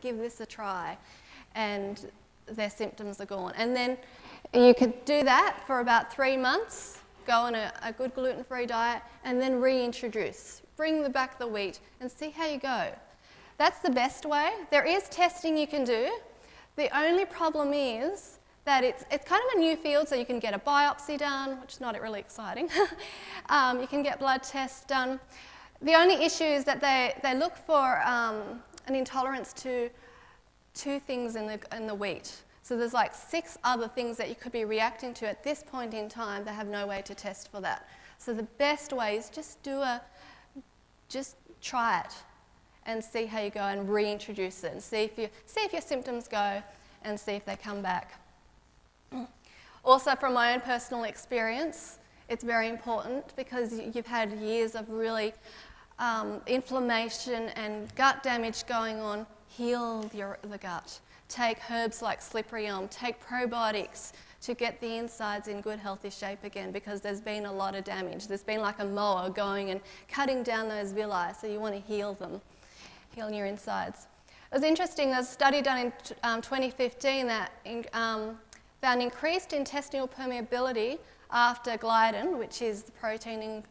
give this a try, and their symptoms are gone. And then you could do that for about 3 months, go on a good gluten-free diet, and then reintroduce. Bring back the wheat and see how you go. That's the best way. There is testing you can do. The only problem is that it's kind of a new field, so you can get a biopsy done, which is not really exciting. You can get blood tests done. The only issue is that they look for an intolerance to 2 things in the wheat. So there's like 6 other things that you could be reacting to at this point in time. They have no way to test for that. So the best way is just try it and see how you go and reintroduce it and see if your symptoms go and see if they come back. Also, from my own personal experience, it's very important because you've had years of really inflammation and gut damage going on. Heal the gut. Take herbs like slippery elm. Take probiotics to get the insides in good, healthy shape again, because there's been a lot of damage. There's been like a mower going and cutting down those villi, so you want to heal them, heal your insides. It was interesting, there was a study done in 2015 that found increased intestinal permeability after gliadin, which is the protein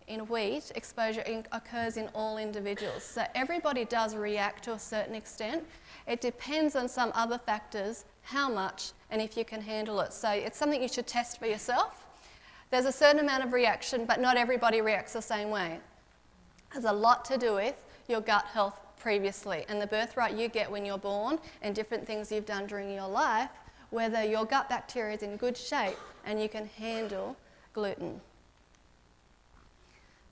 in wheat, exposure occurs in all individuals. So everybody does react to a certain extent. It depends on some other factors, how much, and if you can handle it. So it's something you should test for yourself. There's a certain amount of reaction, but not everybody reacts the same way. It has a lot to do with your gut health previously and the birthright you get when you're born and different things you've done during your life, whether your gut bacteria is in good shape and you can handle gluten.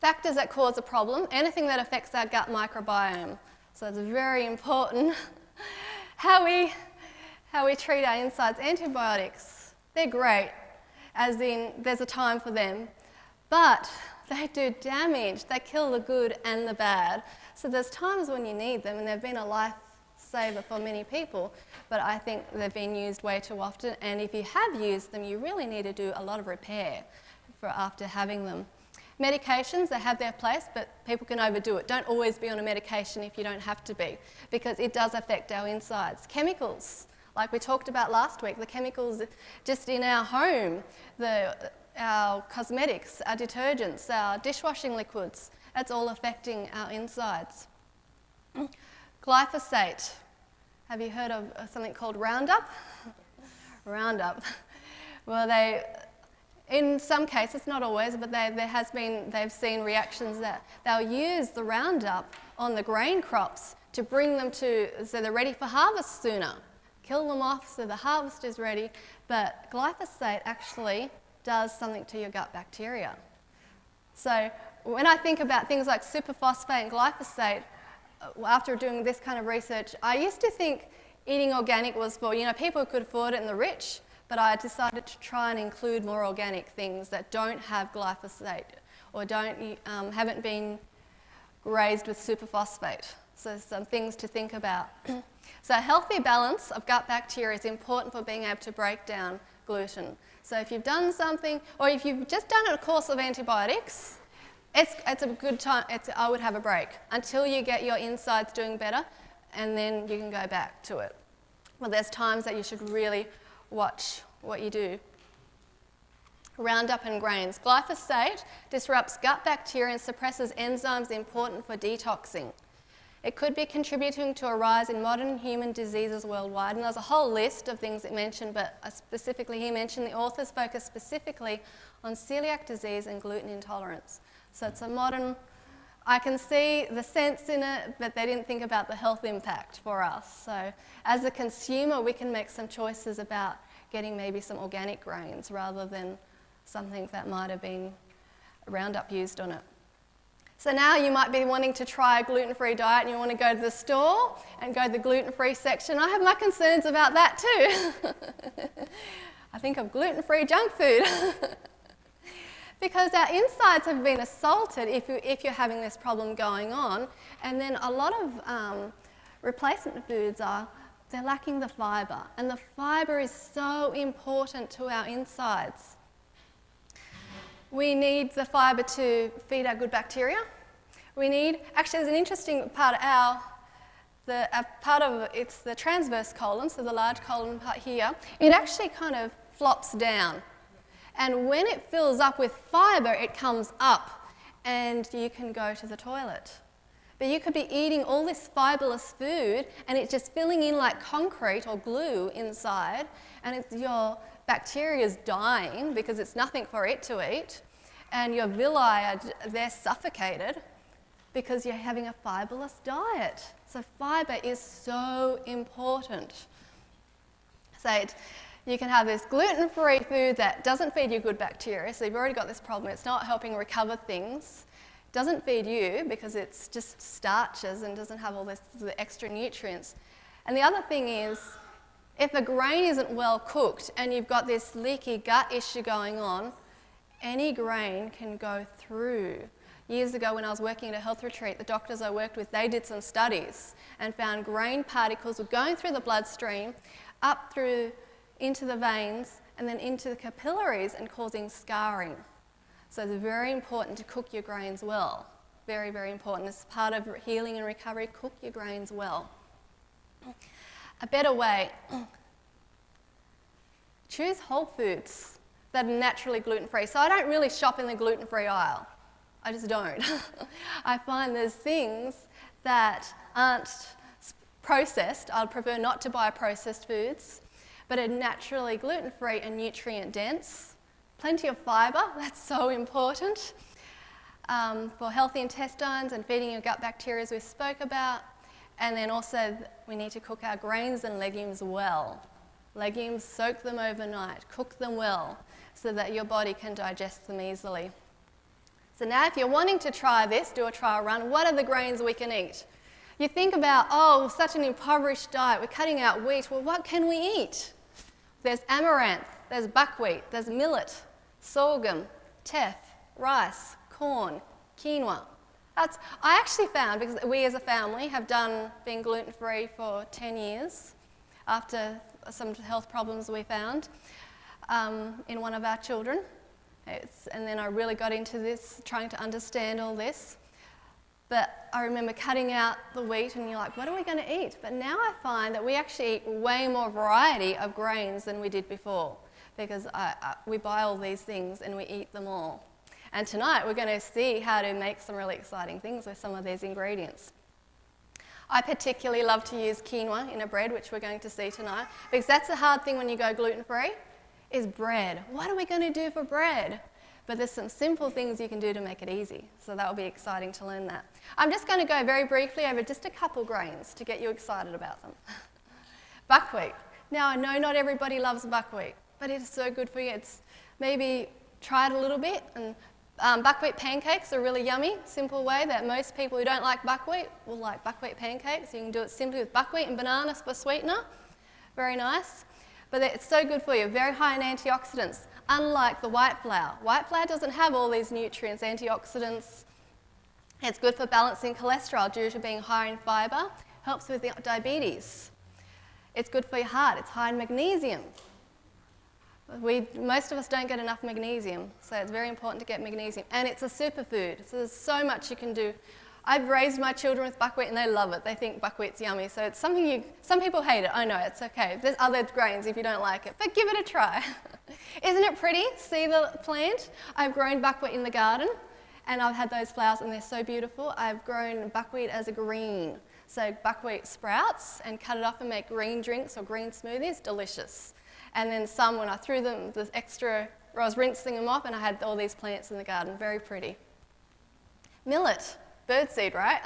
Factors that cause a problem, anything that affects our gut microbiome. So it's very important how we treat our insides. Antibiotics, they're great, as in there's a time for them, but they do damage. They kill the good and the bad. So there's times when you need them, and they've been a lifesaver for many people, but I think they've been used way too often, and if you have used them, you really need to do a lot of repair after having them. Medications, they have their place, but people can overdo it. Don't always be on a medication if you don't have to be, because it does affect our insides. Chemicals, like we talked about last week, the chemicals just in our home, our cosmetics, our detergents, our dishwashing liquids, that's all affecting our insides. Glyphosate, have you heard of something called Roundup? Roundup. Well, in some cases, not always, but they've seen reactions that they'll use the Roundup on the grain crops to bring them so they're ready for harvest sooner. Kill them off so the harvest is ready, but glyphosate actually does something to your gut bacteria. So when I think about things like superphosphate and glyphosate, after doing this kind of research, I used to think eating organic was for, people who could afford it and the rich, but I decided to try and include more organic things that don't have glyphosate or haven't been raised with superphosphate. So some things to think about. So a healthy balance of gut bacteria is important for being able to break down gluten. So if you've done something, or if you've just done a course of antibiotics, it's a good time, I would have a break until you get your insides doing better, and then you can go back to it. Well, there's times that you should really watch what you do. Roundup and grains. Glyphosate disrupts gut bacteria and suppresses enzymes important for detoxing. It could be contributing to a rise in modern human diseases worldwide. And there's a whole list of things it mentioned, but specifically he mentioned the authors focus specifically on celiac disease and gluten intolerance. So it's a modern, I can see the sense in it, but they didn't think about the health impact for us. So as a consumer, we can make some choices about getting maybe some organic grains rather than something that might have been Roundup used on it. So now you might be wanting to try a gluten-free diet and you want to go to the store and go to the gluten-free section. I have my concerns about that too. I think of gluten-free junk food. Because our insides have been assaulted if you're having this problem going on. And then a lot of replacement foods they're lacking the fibre. And the fibre is so important to our insides. We need the fibre to feed our good bacteria. Actually there's an interesting part of it's the transverse colon, so the large colon part here. It actually kind of flops down. And when it fills up with fibre, it comes up and you can go to the toilet. But you could be eating all this fibreless food and it's just filling in like concrete or glue inside, and your bacteria is dying because it's nothing for it to eat, and your villi they're suffocated because you're having a fibreless diet. So fibre is so important. So you can have this gluten-free food that doesn't feed you good bacteria, so you've already got this problem. It's not helping recover things. Doesn't feed you because it's just starches and doesn't have all the extra nutrients. And the other thing is, if a grain isn't well cooked and you've got this leaky gut issue going on, any grain can go through. Years ago when I was working at a health retreat, the doctors I worked with, they did some studies and found grain particles were going through the bloodstream, up through into the veins and then into the capillaries and causing scarring. So it's very important to cook your grains well. Very, very important. As part of healing and recovery, cook your grains well. A better way, choose whole foods that are naturally gluten-free. So I don't really shop in the gluten-free aisle. I just don't. I find there's things that aren't processed. I'd prefer not to buy processed foods, but are naturally gluten-free and nutrient-dense. Plenty of fibre, that's so important for healthy intestines and feeding your gut bacteria, as we spoke about. And then also we need to cook our grains and legumes well. Legumes, soak them overnight, cook them well so that your body can digest them easily. So now if you're wanting to try this, do a trial run, what are the grains we can eat? You think about, oh, such an impoverished diet, we're cutting out wheat. Well, what can we eat? There's amaranth, there's buckwheat, there's millet, sorghum, teff, rice, corn, quinoa. I actually found, because we as a family have been gluten-free for 10 years after some health problems we found in one of our children. And then I really got into this, trying to understand all this. But I remember cutting out the wheat and you're like, what are we going to eat? But now I find that we actually eat way more variety of grains than we did before, because we buy all these things and we eat them all. And tonight we're going to see how to make some really exciting things with some of these ingredients. I particularly love to use quinoa in a bread, which we're going to see tonight, because that's the hard thing when you go gluten-free, is bread. What are we going to do for bread? But there's some simple things you can do to make it easy, so that will be exciting to learn that. I'm just going to go very briefly over just a couple grains to get you excited about them. Buckwheat. Now I know not everybody loves buckwheat, but it's so good for you. It's maybe try it a little bit, and buckwheat pancakes are really yummy, simple way that most people who don't like buckwheat will like buckwheat pancakes. You can do it simply with buckwheat and bananas for sweetener. Very nice. But it's so good for you, very high in antioxidants, unlike the white flour. White flour doesn't have all these nutrients, antioxidants. It's good for balancing cholesterol due to being high in fibre, helps with diabetes. It's good for your heart, it's high in magnesium. Most of us don't get enough magnesium, so it's very important to get magnesium. And it's a superfood, so there's so much you can do. I've raised my children with buckwheat and they love it. They think buckwheat's yummy, so it's something some people hate it. I know, it's okay. There's other grains if you don't like it, but give it a try. Isn't it pretty? See the plant? I've grown buckwheat in the garden and I've had those flowers and they're so beautiful. I've grown buckwheat as a green. So buckwheat sprouts and cut it up and make green drinks or green smoothies, delicious. And then some, when I threw them, the extra, I was rinsing them off and I had all these plants in the garden, very pretty. Millet, birdseed, right?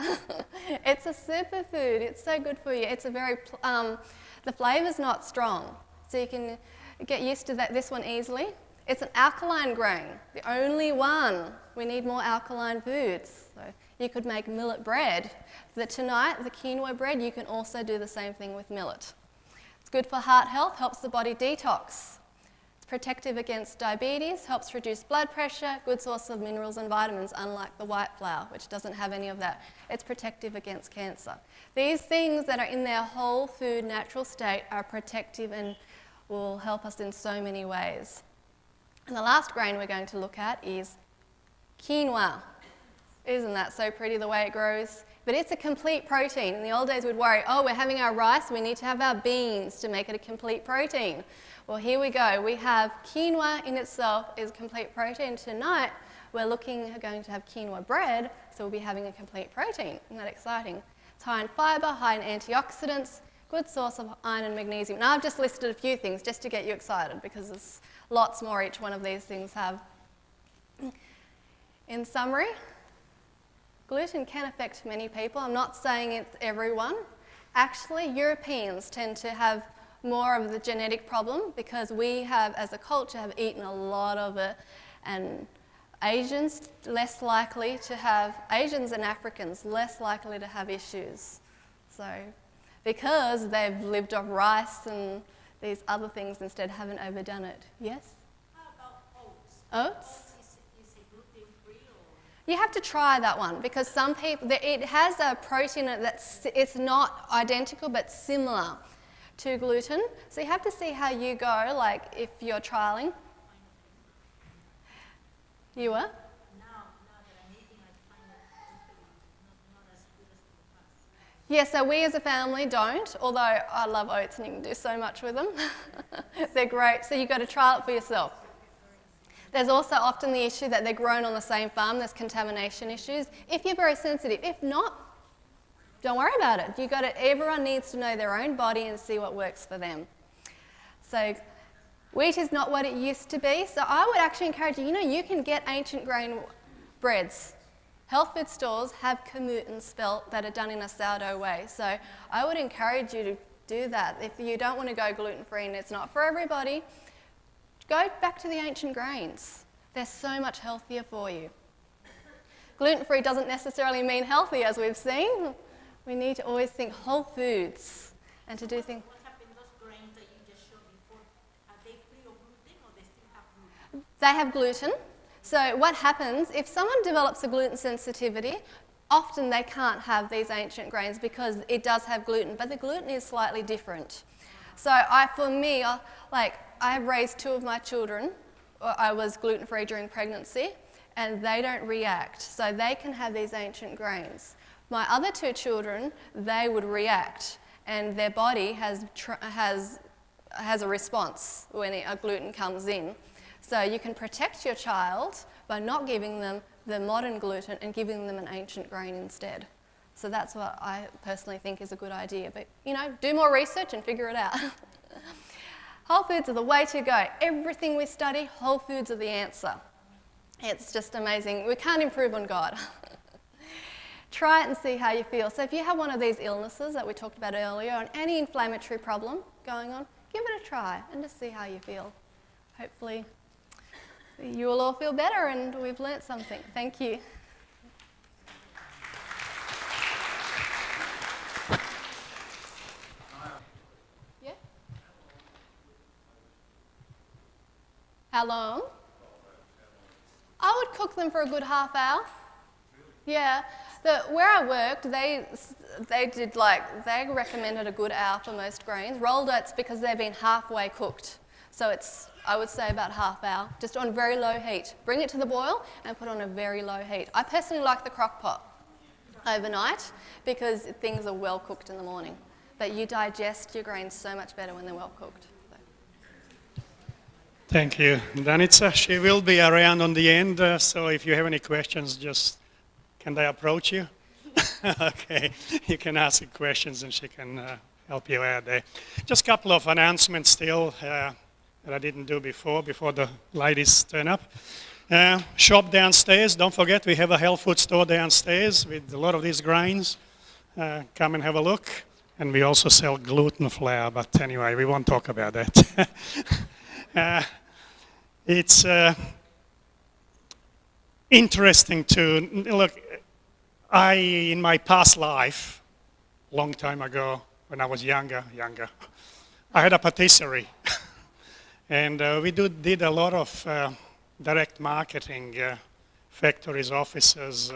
It's a superfood, it's so good for you. It's a very, the flavour's not strong, so you can get used to this one easily. It's an alkaline grain, the only one. We need more alkaline foods. So you could make millet bread. Tonight, the quinoa bread, you can also do the same thing with millet. It's good for heart health, helps the body detox. It's protective against diabetes, helps reduce blood pressure, good source of minerals and vitamins, unlike the white flour, which doesn't have any of that. It's protective against cancer. These things that are in their whole food natural state are protective and will help us in so many ways. And the last grain we're going to look at is quinoa. Isn't that so pretty the way it grows? But it's a complete protein. In the old days we'd worry, oh, we're having our rice, we need to have our beans to make it a complete protein. Well, here we go. We have quinoa in itself is complete protein. Tonight we're going to have quinoa bread, so we'll be having a complete protein. Isn't that exciting? It's high in fibre, high in antioxidants, good source of iron and magnesium. Now I've just listed a few things just to get you excited because there's lots more each one of these things have. In summary, gluten can affect many people. I'm not saying it's everyone. Actually, Europeans tend to have more of the genetic problem because we have, as a culture, have eaten a lot of it, and Asians less likely to have, Asians and Africans less likely to have issues. So, because they've lived off rice and these other things instead, haven't overdone it. Yes? How about oats? Oats? Is it gluten-free or? You have to try that one because some people, it has a protein that's, it's not identical but similar to gluten. So you have to see how you go, like if you're trialing. You were? Now that I'm eating, I find it not as good as in the past. Yeah, so we as a family don't, although I love oats and you can do so much with them. They're great, so you've got to try it for yourself. There's also often the issue that they're grown on the same farm, there's contamination issues. If you're very sensitive, if not, don't worry about it. Everyone needs to know their own body and see what works for them. So wheat is not what it used to be, so I would actually encourage you, you can get ancient grain breads. Health food stores have kamut and spelt that are done in a sourdough way, so I would encourage you to do that. If you don't want to go gluten-free and it's not for everybody, go back to the ancient grains. They're so much healthier for you. Gluten-free doesn't necessarily mean healthy, as we've seen. We need to always think whole foods and to do things. What happened, those grains that you just showed before, are they free of gluten or they still have gluten? They have gluten. So what happens, if someone develops a gluten sensitivity, often they can't have these ancient grains because it does have gluten, but the gluten is slightly different. So I have raised 2 of my children. I was gluten-free during pregnancy, and they don't react. So they can have these ancient grains. My other 2 children, they would react, and their body has a response when a gluten comes in. So you can protect your child by not giving them the modern gluten and giving them an ancient grain instead. So that's what I personally think is a good idea. But, do more research and figure it out. Whole foods are the way to go. Everything we study, whole foods are the answer. It's just amazing. We can't improve on God. Try it and see how you feel. So if you have one of these illnesses that we talked about earlier, or any inflammatory problem going on, give it a try and just see how you feel. Hopefully you will all feel better and we've learnt something. Thank you. Yeah? How long? I would cook them for a good half hour. Yeah. Where I worked, they recommended a good hour for most grains. Rolled oats, because they've been halfway cooked. So it's, I would say, about half hour, just on very low heat. Bring it to the boil and put on a very low heat. I personally like the crock pot overnight because things are well cooked in the morning. But you digest your grains so much better when they're well cooked. Thank you, Danica. She will be around on the end, so if you have any questions, just can they approach you? Okay, you can ask questions and she can help you out there. Just a couple of announcements still that I didn't do before the ladies turn up. Shop downstairs, don't forget we have a health food store downstairs with a lot of these grains. Come and have a look. And we also sell gluten flour, but anyway, we won't talk about that. It's interesting to look. In my past life, long time ago, when I was younger, I had a patisserie, and we did a lot of direct marketing, factories, offices,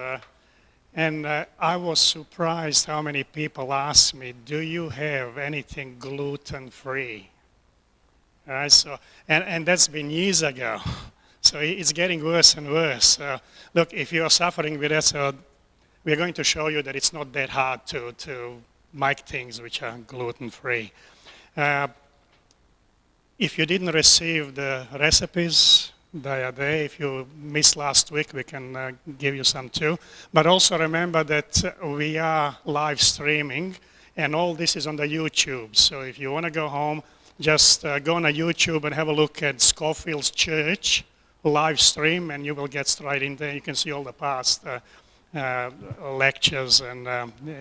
and I was surprised how many people asked me, "Do you have anything gluten-free?" So, and that's been years ago. So it's getting worse and worse. Look, if you're suffering with that, so we're going to show you that it's not that hard to make things which are gluten-free. If you didn't receive the recipes, they are there. If you missed last week, we can give you some too. But also remember that we are live streaming, and all this is on the YouTube. So if you want to go home, just go on YouTube and have a look at Schofield's Church live stream, and you will get straight in there. You can see all the past lectures, and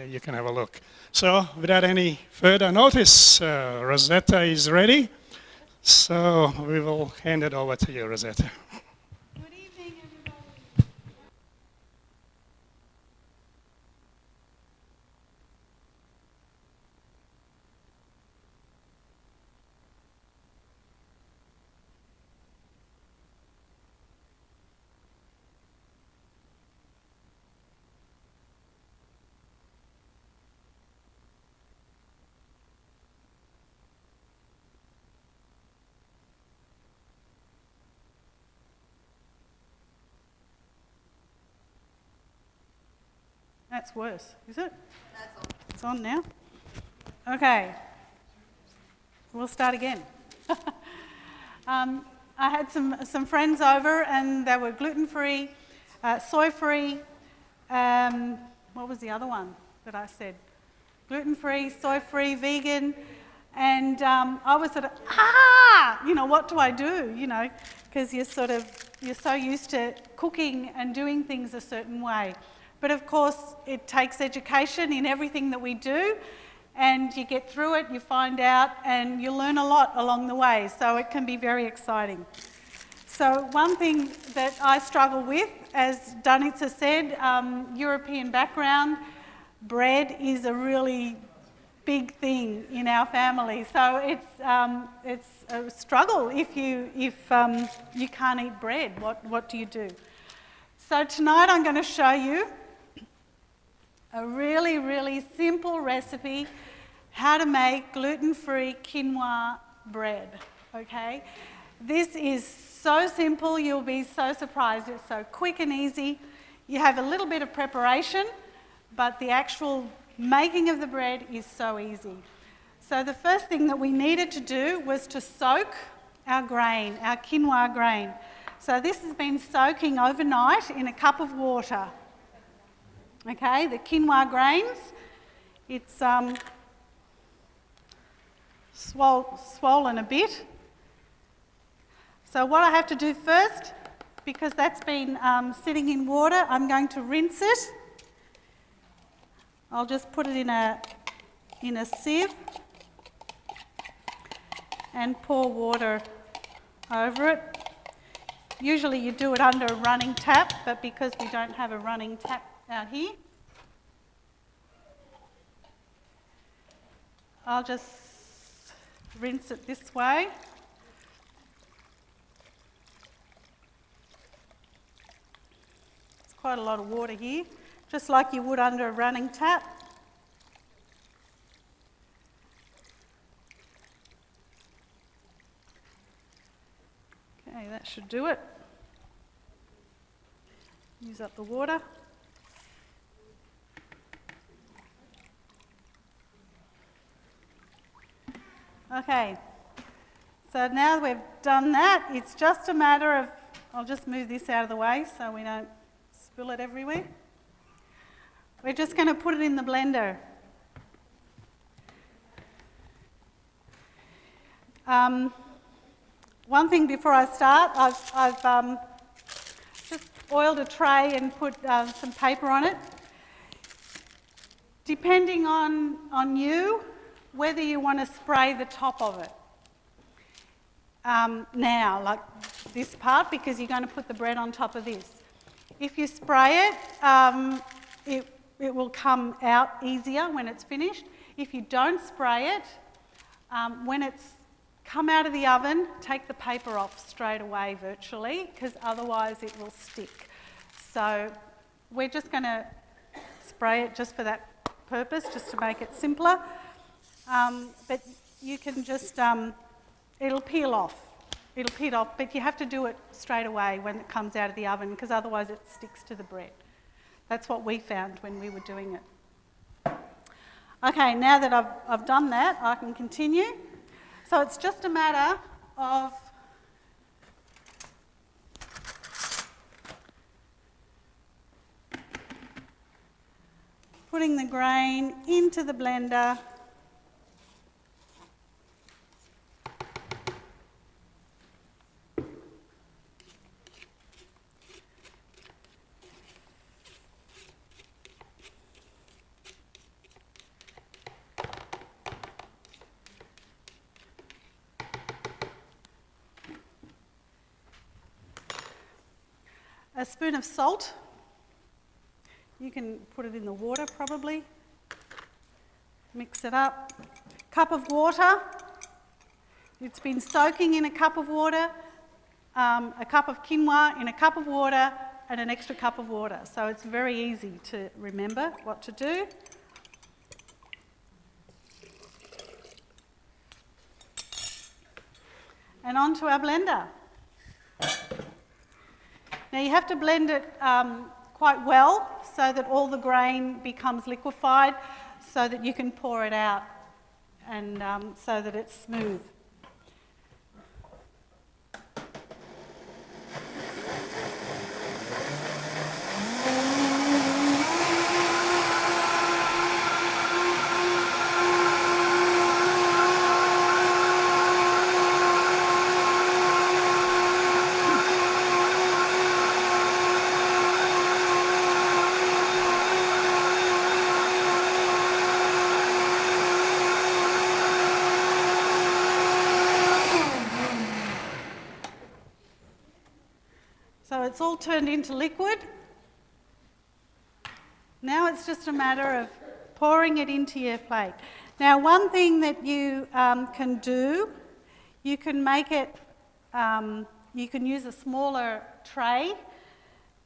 you can have a look. So without any further notice, Rosetta is ready. So we will hand it over to you, Rosetta. Good evening, everybody. That's worse, is it? That's all. It's on now. Okay. We'll start again. I had some friends over, and they were gluten-free, soy-free. What was the other one that I said? Gluten-free, soy-free, vegan. And I was sort of, what do I do? Because you're so used to cooking and doing things a certain way. But of course, it takes education in everything that we do, and you get through it, you find out, and you learn a lot along the way, so it can be very exciting. So one thing that I struggle with, as Danica said, European background, bread is a really big thing in our family, so it's a struggle if you can't eat bread. What do you do? So tonight I'm going to show you a really, really simple recipe how to make gluten-free quinoa bread, okay? This is so simple, you'll be so surprised. It's so quick and easy. You have a little bit of preparation, but the actual making of the bread is so easy. So the first thing that we needed to do was to soak our grain, our quinoa grain. So this has been soaking overnight in a cup of water. Okay, the quinoa grains, it's swollen a bit. So what I have to do first, because that's been sitting in water, I'm going to rinse it. I'll just put it in a sieve and pour water over it. Usually you do it under a running tap, but because we don't have a running tap out here, I'll just rinse it this way. It's quite a lot of water here, just like you would under a running tap. Okay, that should do it. Use up the water. Okay, so now we've done that, it's just a matter of, I'll just move this out of the way so we don't spill it everywhere. We're just going to put it in the blender. One thing before I start, I've just oiled a tray and put some paper on it. Depending on you, whether you want to spray the top of it. Now, like this part, because you're going to put the bread on top of this. If you spray it, it will come out easier when it's finished. If you don't spray it, when it's come out of the oven, take the paper off straight away virtually, because otherwise it will stick. So we're just going to spray it just for that purpose, just to make it simpler. But you can just, it'll peel off. It'll peel off, but you have to do it straight away when it comes out of the oven, because otherwise it sticks to the bread. That's what we found when we were doing it. Okay, now that I've done that, I can continue. So it's just a matter of putting the grain into the blender. A spoon of salt. You can put it in the water probably. Mix it up. Cup of water. It's been soaking in a cup of water. A cup of quinoa in a cup of water and an extra cup of water. So it's very easy to remember what to do. And onto our blender. Now you have to blend it quite well so that all the grain becomes liquefied so that you can pour it out and so that it's smooth. So it's all turned into liquid. Now it's just a matter of pouring it into your plate. Now one thing that you can do, you can make it, you can use a smaller tray,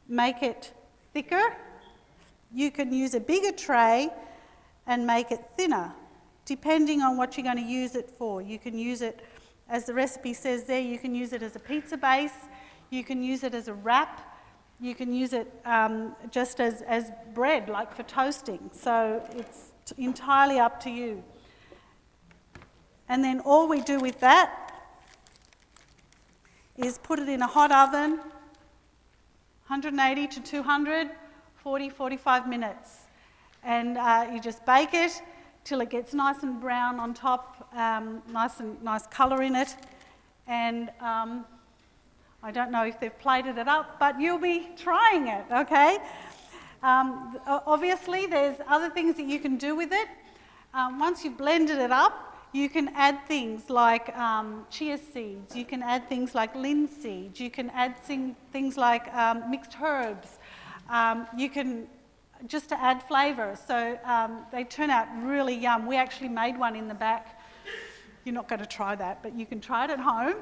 make it thicker. You can use a bigger tray and make it thinner, depending on what you're going to use it for. You can use it, as the recipe says there, you can use it as a pizza base. You can use it as a wrap. You can use it just as bread, like for toasting. So it's entirely up to you. And then all we do with that is put it in a hot oven, 180 to 200, 40, 45 minutes. And you just bake it till it gets nice and brown on top, nice colour in it. And I don't know if they've plated it up, but you'll be trying it, okay? Obviously, there's other things that you can do with it. Once you've blended it up, you can add things like chia seeds. You can add things like linseed. You can add things like mixed herbs. You can, just to add flavour. So they turn out really yum. We actually made one in the back. You're not going to try that, but you can try it at home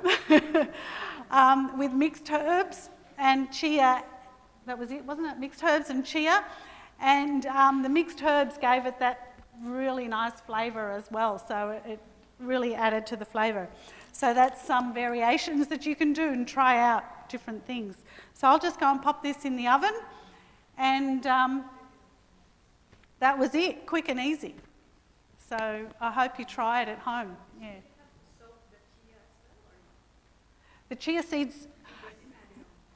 with mixed herbs and chia. That was it, wasn't it? Mixed herbs and chia. And the mixed herbs gave it that really nice flavour as well. So it really added to the flavour. So that's some variations that you can do and try out different things. So I'll just go and pop this in the oven. And that was it, quick and easy. So I hope you try it at home. Yeah. The chia seeds,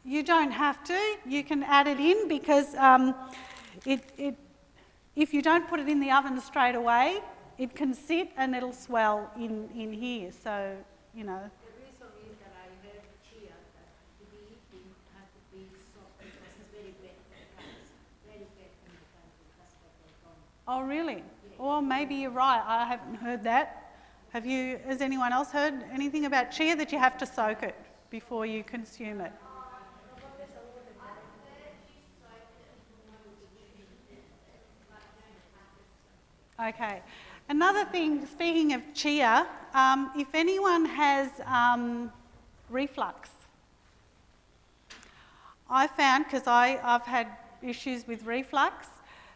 you don't have to. You can add it in because if you don't put it in the oven straight away, it can sit and it'll swell in here. So, you know. The reason is that I heard chia that to be eaten has to be soft because it's very bad for the cats. Very bad for the cats. That's what they don't. Oh, really? Or maybe you're right. I haven't heard that. Have you? Has anyone else heard anything about chia that you have to soak it before you consume it? Okay. Another thing, speaking of chia, if anyone has reflux, I found, because I've had issues with reflux,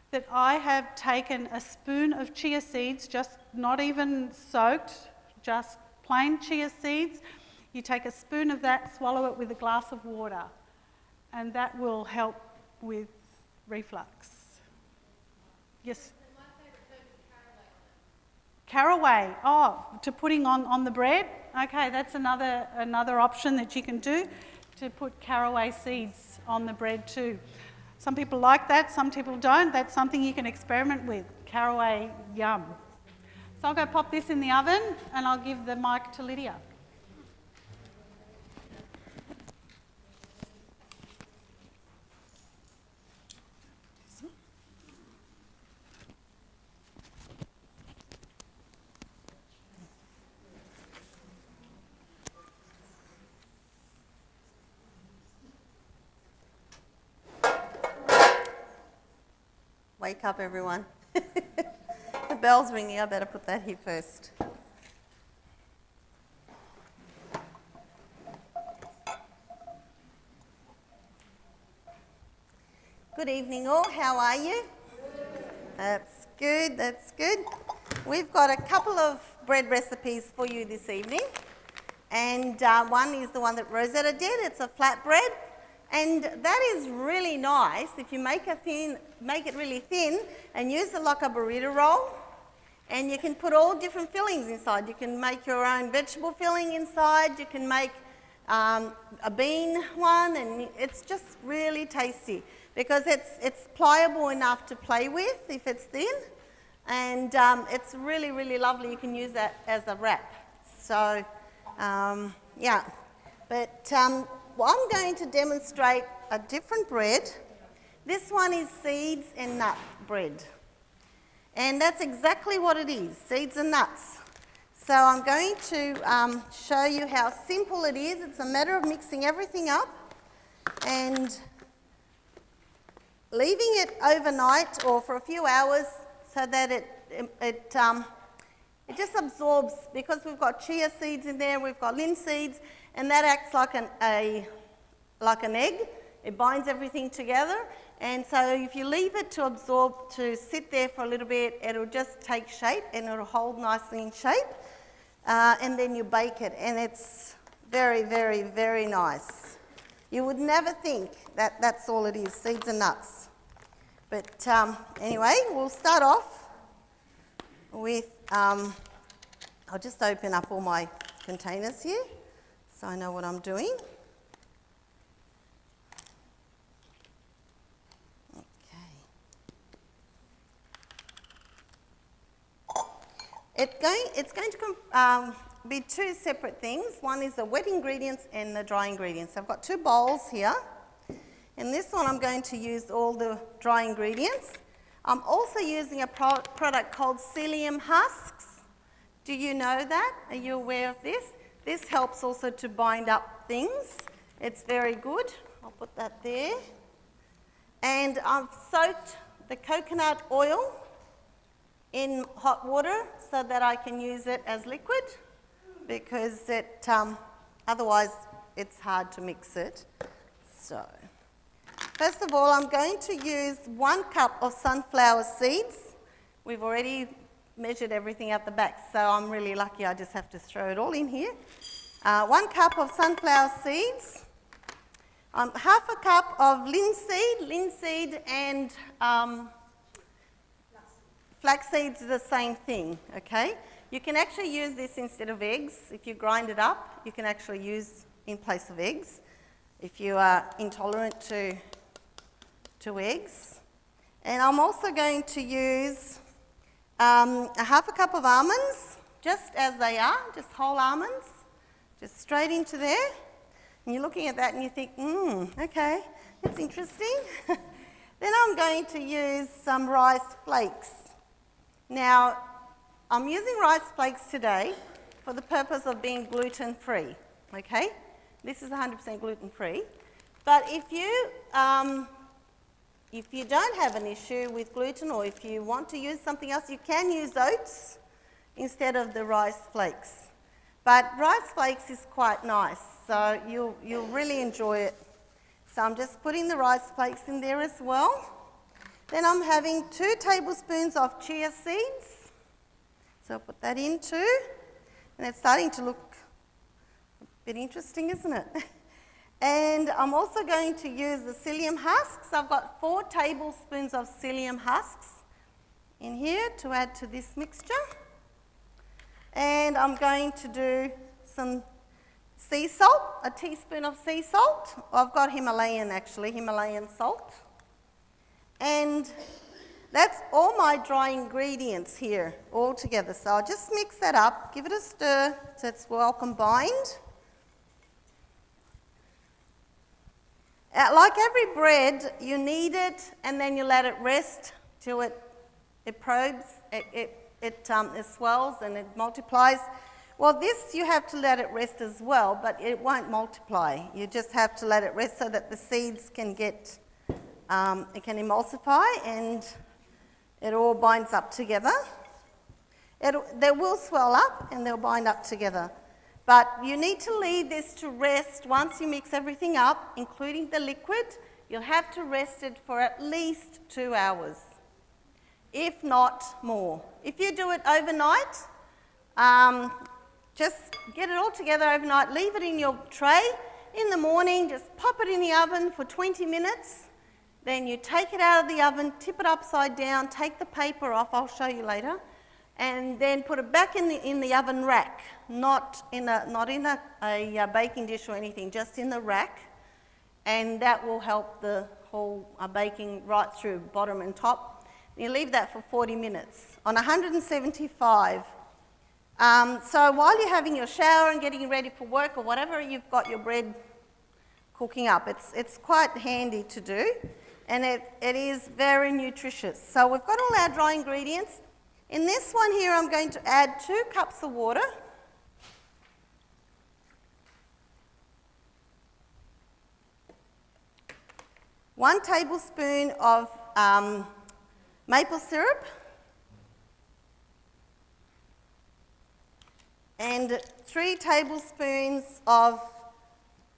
that I have taken a spoon of chia seeds, just not even soaked, just plain chia seeds. You take a spoon of that, swallow it with a glass of water, and that will help with reflux. Yes? Caraway, to putting on the bread. Okay, that's another option that you can do, to put caraway seeds on the bread too. Some people like that, some people don't. That's something you can experiment with. Caraway, yum. So I'll go pop this in the oven and I'll give the mic to Lydia. Wake up, everyone. The bell's ringing. I better put that here first. Good evening, all. How are you? That's good. That's good. We've got a couple of bread recipes for you this evening. And one is the one that Rosetta did. It's a flatbread. And that is really nice if you make it really thin and use it like a burrito roll. And you can put all different fillings inside. You can make your own vegetable filling inside. You can make a bean one, and it's just really tasty because it's pliable enough to play with if it's thin. And it's really, really lovely. You can use that as a wrap. So, yeah. But well, I'm going to demonstrate a different bread. This one is seeds and nut bread. And that's exactly what it is, seeds and nuts. So I'm going to show you how simple it is. It's a matter of mixing everything up and leaving it overnight or for a few hours so that it just absorbs, because we've got chia seeds in there, we've got linseeds, and that acts like an egg. It binds everything together, and so if you leave it to absorb, to sit there for a little bit, it'll just take shape and it'll hold nicely in shape, and then you bake it, and it's very, very, very nice. You would never think that that's all it is, seeds and nuts. But anyway, we'll start off with, I'll just open up all my containers here so I know what I'm doing. Okay. It's going to be two separate things. One is the wet ingredients and the dry ingredients. I've got two bowls here. In this one I'm going to use all the dry ingredients. I'm also using a product called psyllium husks. Do you know that? Are you aware of this? This helps also to bind up things. It's very good. I'll put that there. And I've soaked the coconut oil in hot water so that I can use it as liquid, because otherwise it's hard to mix it. So, first of all, I'm going to use 1 cup of sunflower seeds. We've already measured everything at the back, so I'm really lucky. I just have to throw it all in here. 1 cup of sunflower seeds, half a cup of linseed and flax seeds are the same thing, okay? You can actually use this instead of eggs. If you grind it up, you can actually use in place of eggs if you are intolerant to eggs. And I'm also going to use a half a cup of almonds, just as they are, just whole almonds, just straight into there. And you're looking at that and you think, okay, that's interesting. Then I'm going to use some rice flakes. Now, I'm using rice flakes today for the purpose of being gluten-free, okay? This is 100% gluten-free. But if you don't have an issue with gluten, or if you want to use something else, you can use oats instead of the rice flakes. But rice flakes is quite nice, so you'll really enjoy it. So I'm just putting the rice flakes in there as well. Then I'm having 2 tablespoons of chia seeds. So I'll put that in too. And it's starting to look a bit interesting, isn't it? And I'm also going to use the psyllium husks. I've got 4 tablespoons of psyllium husks in here to add to this mixture. And I'm going to do some sea salt, a teaspoon of sea salt. I've got Himalayan salt. And that's all my dry ingredients here all together. So I'll just mix that up, give it a stir so it's well combined. Like every bread, you knead it and then you let it rest till it probes, it swells and it multiplies. Well, this you have to let it rest as well, but it won't multiply. You just have to let it rest so that the seeds can get, it can emulsify and it all binds up together. They will swell up and they'll bind up together. But you need to leave this to rest once you mix everything up, including the liquid. You'll have to rest it for at least 2 hours, if not more. If you do it overnight, just get it all together overnight, leave it in your tray. In the morning, just pop it in the oven for 20 minutes. Then you take it out of the oven, tip it upside down, take the paper off, I'll show you later, and then put it back in the oven rack, not in a baking dish or anything, just in the rack, and that will help the whole baking right through bottom and top. You leave that for 40 minutes on 175. So while you're having your shower and getting ready for work or whatever, you've got your bread cooking up. It's quite handy to do, and it is very nutritious. So we've got all our dry ingredients. In this one here, I'm going to add 2 cups of water. One tablespoon of maple syrup. And 3 tablespoons of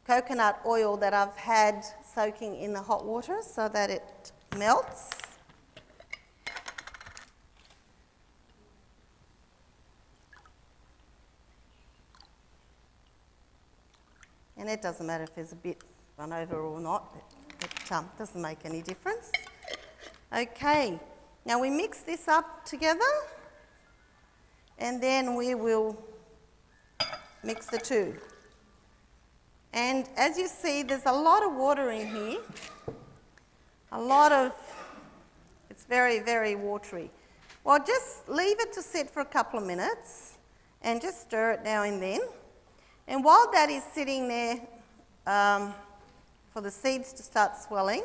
coconut oil that I've had soaking in the hot water so that it melts. And it doesn't matter if there's a bit run over or not, it doesn't make any difference. Okay, now we mix this up together and then we will mix the two. And as you see, there's a lot of water in here. It's very, very watery. Well, just leave it to sit for a couple of minutes and just stir it now and then. And while that is sitting there for the seeds to start swelling,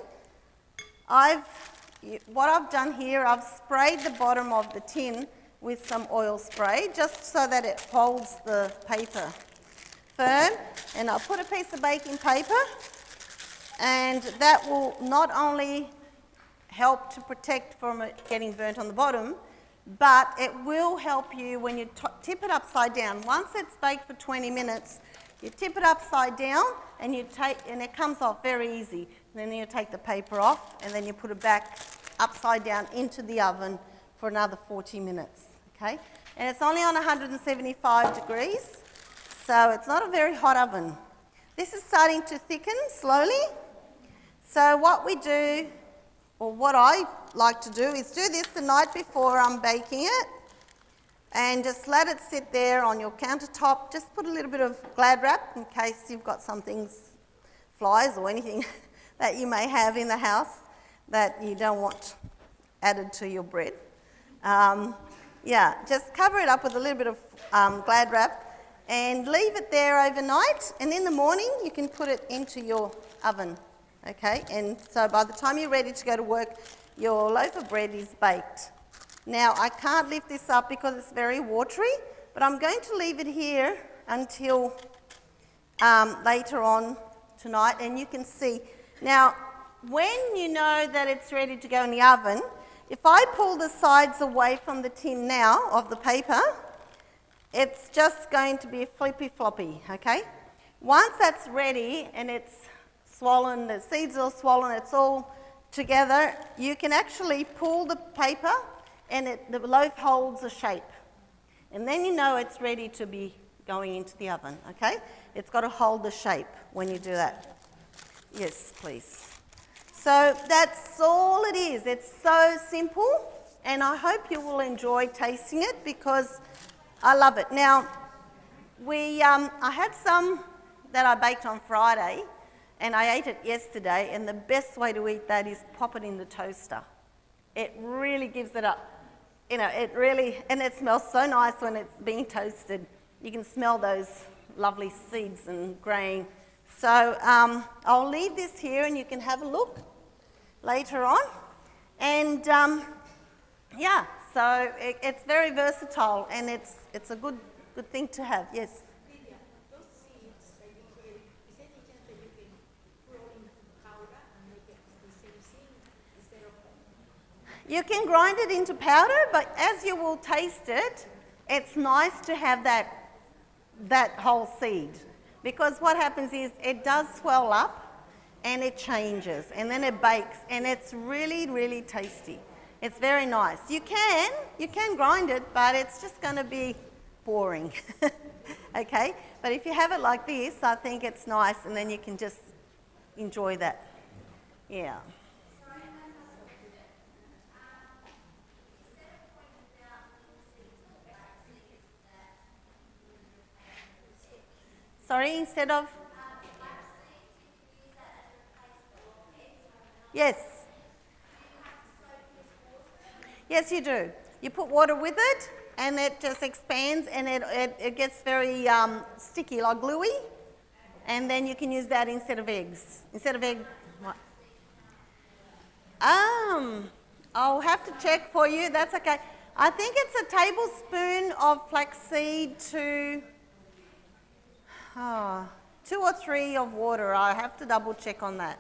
what I've done here, I've sprayed the bottom of the tin with some oil spray just so that it holds the paper firm. And I'll put a piece of baking paper, and that will not only help to protect from it getting burnt on the bottom, but it will help you when you tip it upside down. Once it's baked for 20 minutes, you tip it upside down and it comes off very easy. And then you take the paper off and then you put it back upside down into the oven for another 40 minutes, okay? And it's only on 175 degrees, so it's not a very hot oven. This is starting to thicken slowly. So what we do, or what I like to do, is do this the night before I'm baking it and just let it sit there on your countertop. Just put a little bit of Glad wrap in case you've got some things, flies or anything that you may have in the house that you don't want added to your bread. Just cover it up with a little bit of Glad wrap and leave it there overnight, and in the morning you can put it into your oven. Okay, and so by the time you're ready to go to work, your loaf of bread is baked. Now, I can't lift this up because it's very watery, but I'm going to leave it here until later on tonight, and you can see. Now, when you know that it's ready to go in the oven, if I pull the sides away from the tin now of the paper, it's just going to be flippy floppy, okay? Once that's ready and it's swollen, the seeds are swollen, it's all together, you can actually pull the paper and the loaf holds a shape. And then you know it's ready to be going into the oven, okay? It's got to hold the shape when you do that. Yes, please. So that's all it is. It's so simple, and I hope you will enjoy tasting it because I love it. Now, I had some that I baked on Friday, and I ate it yesterday, and the best way to eat that is pop it in the toaster. It really gives it and it smells so nice when it's being toasted. You can smell those lovely seeds and grain. So I'll leave this here, and you can have a look later on. And so it's very versatile, and it's a good thing to have. Yes. Lydia, those seeds that you carry, is there any chance that you can roll in powder and make it the same thing instead of? You can grind it into powder, but as you will taste it, it's nice to have that whole seed, because what happens is it does swell up and it changes, and then it bakes, and it's really, really tasty. It's very nice. You can grind it, but it's just going to be boring. Okay? But if you have it like this, I think it's nice, and then you can just enjoy that. Yeah. Sorry, instead of? Yes. Yes, you do. You put water with it, and it just expands, and it gets very sticky, like gluey, and then you can use that instead of eggs. Instead of egg, what? I'll have to check for you. That's okay. I think it's a tablespoon of flaxseed to 2 or 3 of water. I have to double check on that.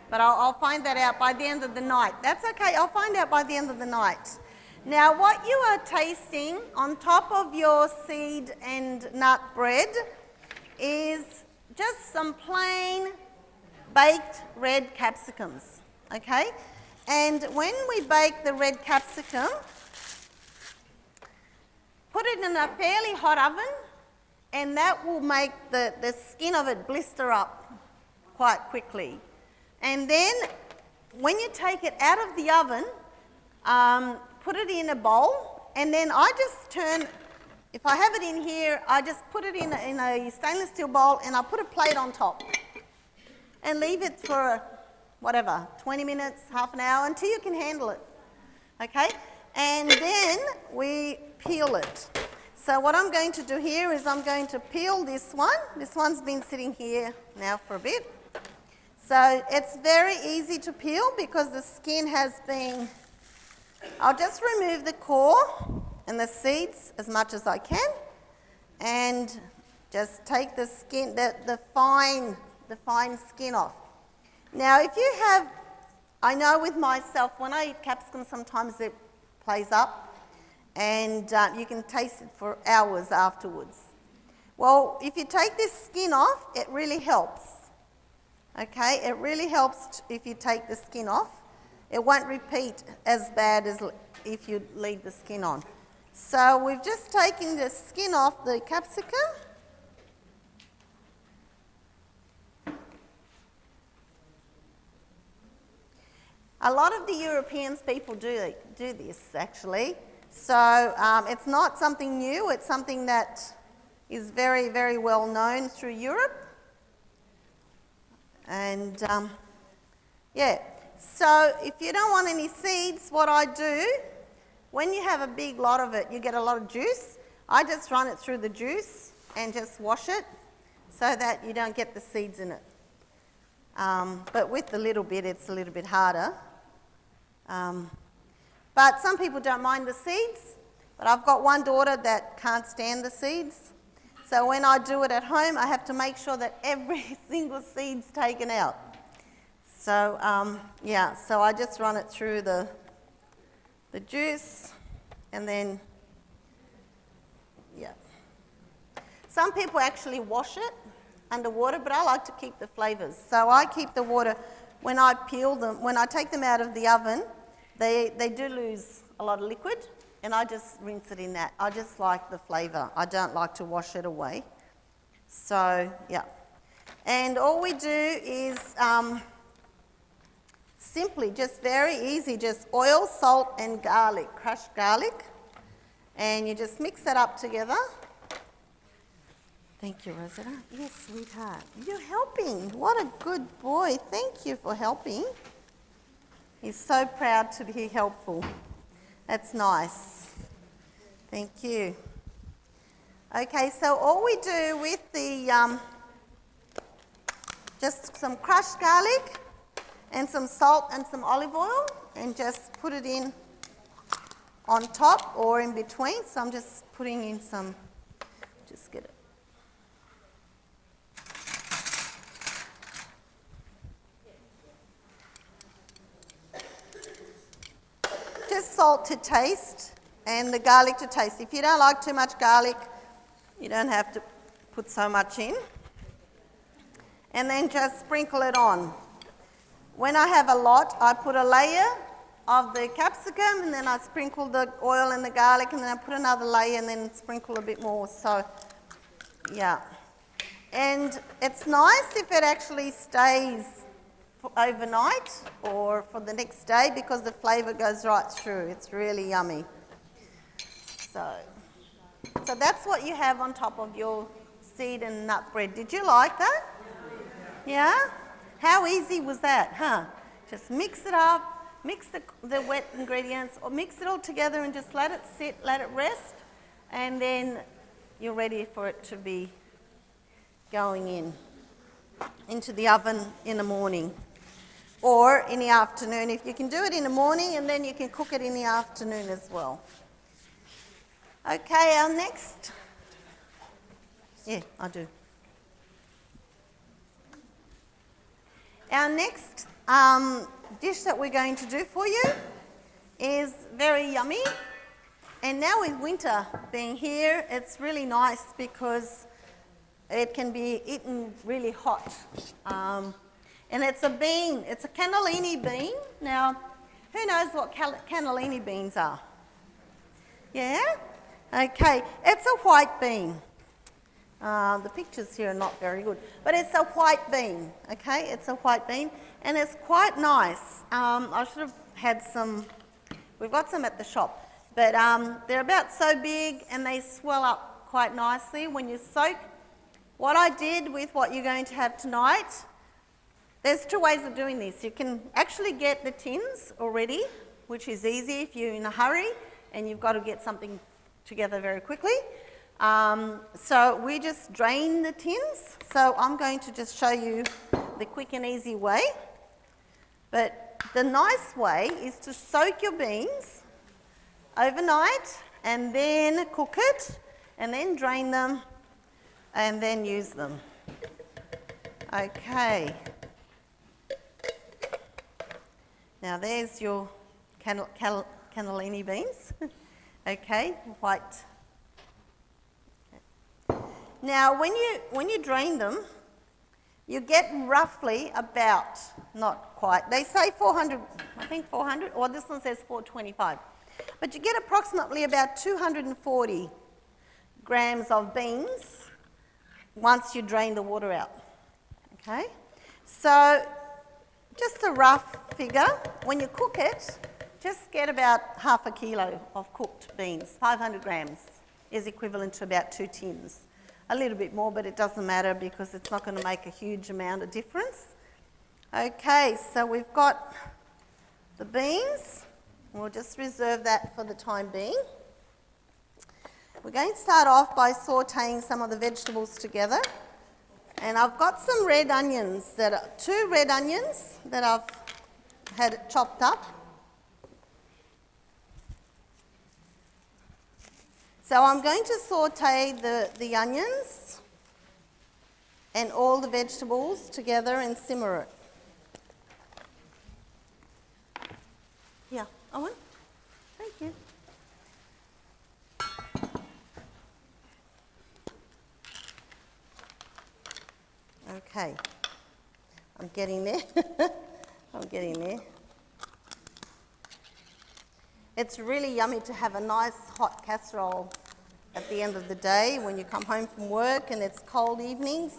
But I'll find that out by the end of the night. That's okay, I'll find out by the end of the night. Now, what you are tasting on top of your seed and nut bread is just some plain baked red capsicums, okay? And when we bake the red capsicum, put it in a fairly hot oven, and that will make the skin of it blister up quite quickly. And then when you take it out of the oven, put it in a bowl, and then I just turn, if I have it in here, I just put it in a stainless steel bowl, and I put a plate on top and leave it for 20 minutes, half an hour, until you can handle it, okay? And then we peel it. So what I'm going to do here is I'm going to peel this one. This one's been sitting here now for a bit. So it's very easy to peel because the skin has been... I'll just remove the core and the seeds as much as I can, and just take the skin, the fine skin off. Now, if you have... I know with myself, when I eat capsicum, sometimes it plays up, and you can taste it for hours afterwards. Well, if you take this skin off, it really helps. Okay, it really helps if you take the skin off. It won't repeat as bad as if you leave the skin on. So we've just taken the skin off the capsicum. A lot of the Europeans people do this actually. So it's not something new, it's something that is very, very well known through Europe. And so if you don't want any seeds, what I do, when you have a big lot of it, you get a lot of juice. I just run it through the juice and just wash it so that you don't get the seeds in it. But with the little bit, it's a little bit harder. But some people don't mind the seeds, but I've got one daughter that can't stand the seeds. So when I do it at home, I have to make sure that every single seed's taken out. So, so I just run it through the juice, and then, Some people actually wash it under water, but I like to keep the flavours. So I keep the water, when I peel them, when I take them out of the oven, they do lose a lot of liquid, and I just rinse it in that. I just like the flavour. I don't like to wash it away. So, And all we do is simply, just very easy, just oil, salt and garlic, crushed garlic. And you just mix that up together. Thank you, Rosetta. Yes, sweetheart. You're helping. What a good boy. Thank you for helping. He's so proud to be helpful. That's nice. Thank you. Okay, so all we do with the, just some crushed garlic and some salt and some olive oil, and just put it in on top or in between. So I'm just putting in some, just get it. Just salt to taste and the garlic to taste. If you don't like too much garlic, you don't have to put so much in. And then just sprinkle it on. When I have a lot, I put a layer of the capsicum, and then I sprinkle the oil and the garlic, and then I put another layer and then sprinkle a bit more. So, yeah. And it's nice if it actually stays overnight or for the next day, because the flavour goes right through. It's really yummy. So that's what you have on top of your seed and nut bread. Did you like that? Yeah? How easy was that, huh? Just mix it up, mix the wet ingredients, or mix it all together and just let it sit, let it rest, and then you're ready for it to be going into the oven in the morning or in the afternoon. If you can do it in the morning, and then you can cook it in the afternoon as well. Okay, our next, yeah, I do. Our next dish that we're going to do for you is very yummy. And now with winter being here, it's really nice because it can be eaten really hot. And it's a bean, it's a cannellini bean. Now, who knows what cannellini beans are? Yeah? Okay, it's a white bean. The pictures here are not very good, but it's a white bean, okay? It's a white bean, and it's quite nice. I should have had some, we've got some at the shop, but they're about so big and they swell up quite nicely when you soak. What I did with what you're going to have tonight, there's two ways of doing this. You can actually get the tins already, which is easy if you're in a hurry and you've got to get something together very quickly. So we just drain the tins. So I'm going to just show you the quick and easy way. But the nice way is to soak your beans overnight and then cook it and then drain them and then use them. Okay. Now there's your cannellini beans. Okay, white. Now, when you drain them, you get roughly about, not quite, they say 400, I think 400, or this one says 425. But you get approximately about 240 grams of beans once you drain the water out. Okay? So, just a rough figure, when you cook it, just get about half a kilo of cooked beans. 500 grams is equivalent to about 2 tins. A little bit more, but it doesn't matter because it's not going to make a huge amount of difference. Okay, so we've got the beans. We'll just reserve that for the time being. We're going to start off by sautéing some of the vegetables together. And I've got some red onions, 2 red onions that I've had chopped up. So I'm going to saute the onions and all the vegetables together and simmer it. Yeah, Owen? Thank you. Okay, I'm getting there. I'm getting there. It's really yummy to have a nice hot casserole at the end of the day when you come home from work and it's cold evenings.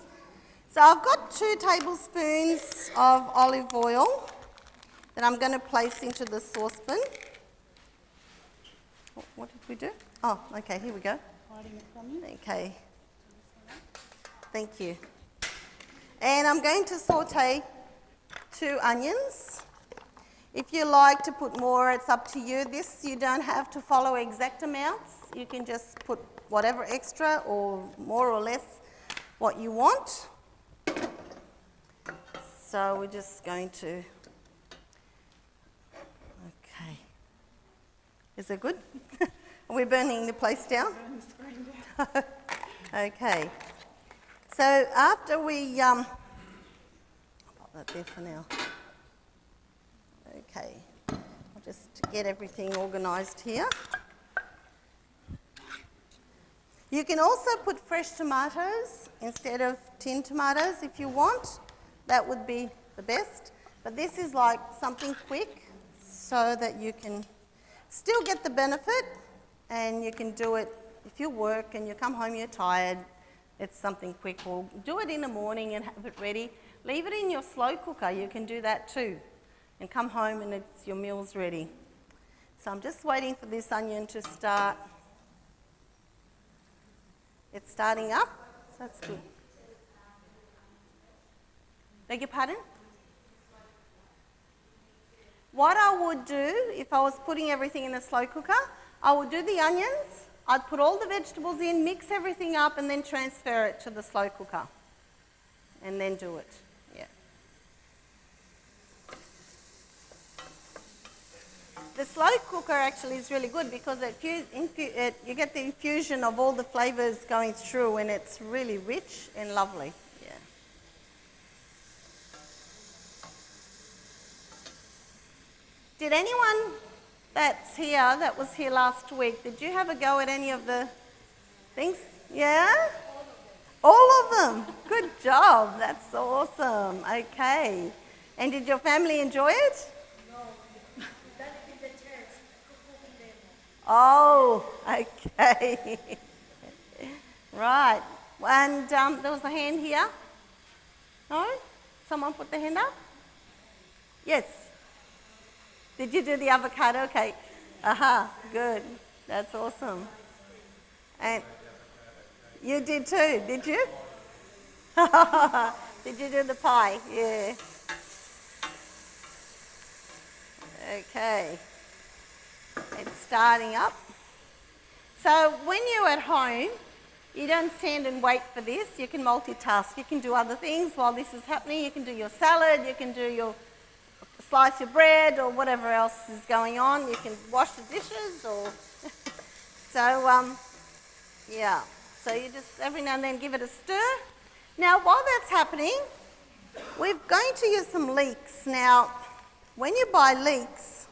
So I've got 2 tablespoons of olive oil that I'm going to place into the saucepan. What did we do? Oh, okay, here we go. Hiding it from you. Okay. Thank you. And I'm going to saute 2 onions. If you like to put more, it's up to you. This, you don't have to follow exact amounts. You can just put whatever extra or more or less what you want. So we're just going to, okay. Is it good? Are we burning the place down? Okay. So after we, I'll pop that there for now. Okay. I'll just get everything organised here. You can also put fresh tomatoes instead of tinned tomatoes if you want. That would be the best. But this is like something quick so that you can still get the benefit, and you can do it if you work and you come home, you're tired. It's something quick. Or do it in the morning and have it ready. Leave it in your slow cooker. You can do that too. And come home and your meal's ready. So I'm just waiting for this onion to start. It's starting up, so that's good. Beg your pardon? What I would do if I was putting everything in a slow cooker, I would do the onions, I'd put all the vegetables in, mix everything up, and then transfer it to the slow cooker. And then do it. Yeah. The slow cooker actually is really good because you get the infusion of all the flavours going through, and it's really rich and lovely. Yeah. Did anyone that was here last week, did you have a go at any of the things? Yeah? All of them. Good job. That's awesome. Okay. And did your family enjoy it? Oh, okay. Right. And there was a hand here. No? Someone put the hand up? Yes. Did you do the avocado cake? Aha, good. That's awesome. And you did too, did you? Did you do the pie? Yeah. Okay. It's starting up. So when you're at home, you don't stand and wait for this. You can multitask. You can do other things while this is happening. You can do your salad. You can do your slice your bread or whatever else is going on. You can wash the dishes or... So, yeah. So you just every now and then give it a stir. Now, while that's happening, we're going to use some leeks. Now, when you buy leeks,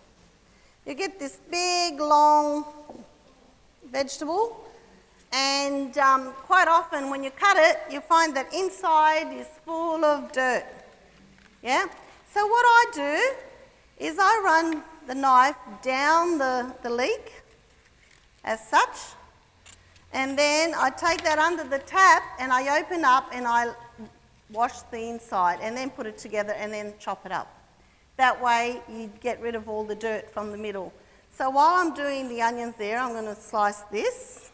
you get this big, long vegetable, and quite often when you cut it, you find that inside is full of dirt. Yeah? So what I do is I run the knife down the leek as such, and then I take that under the tap and I open up and I wash the inside and then put it together and then chop it up. That way you get rid of all the dirt from the middle. So while I'm doing the onions there, I'm going to slice this.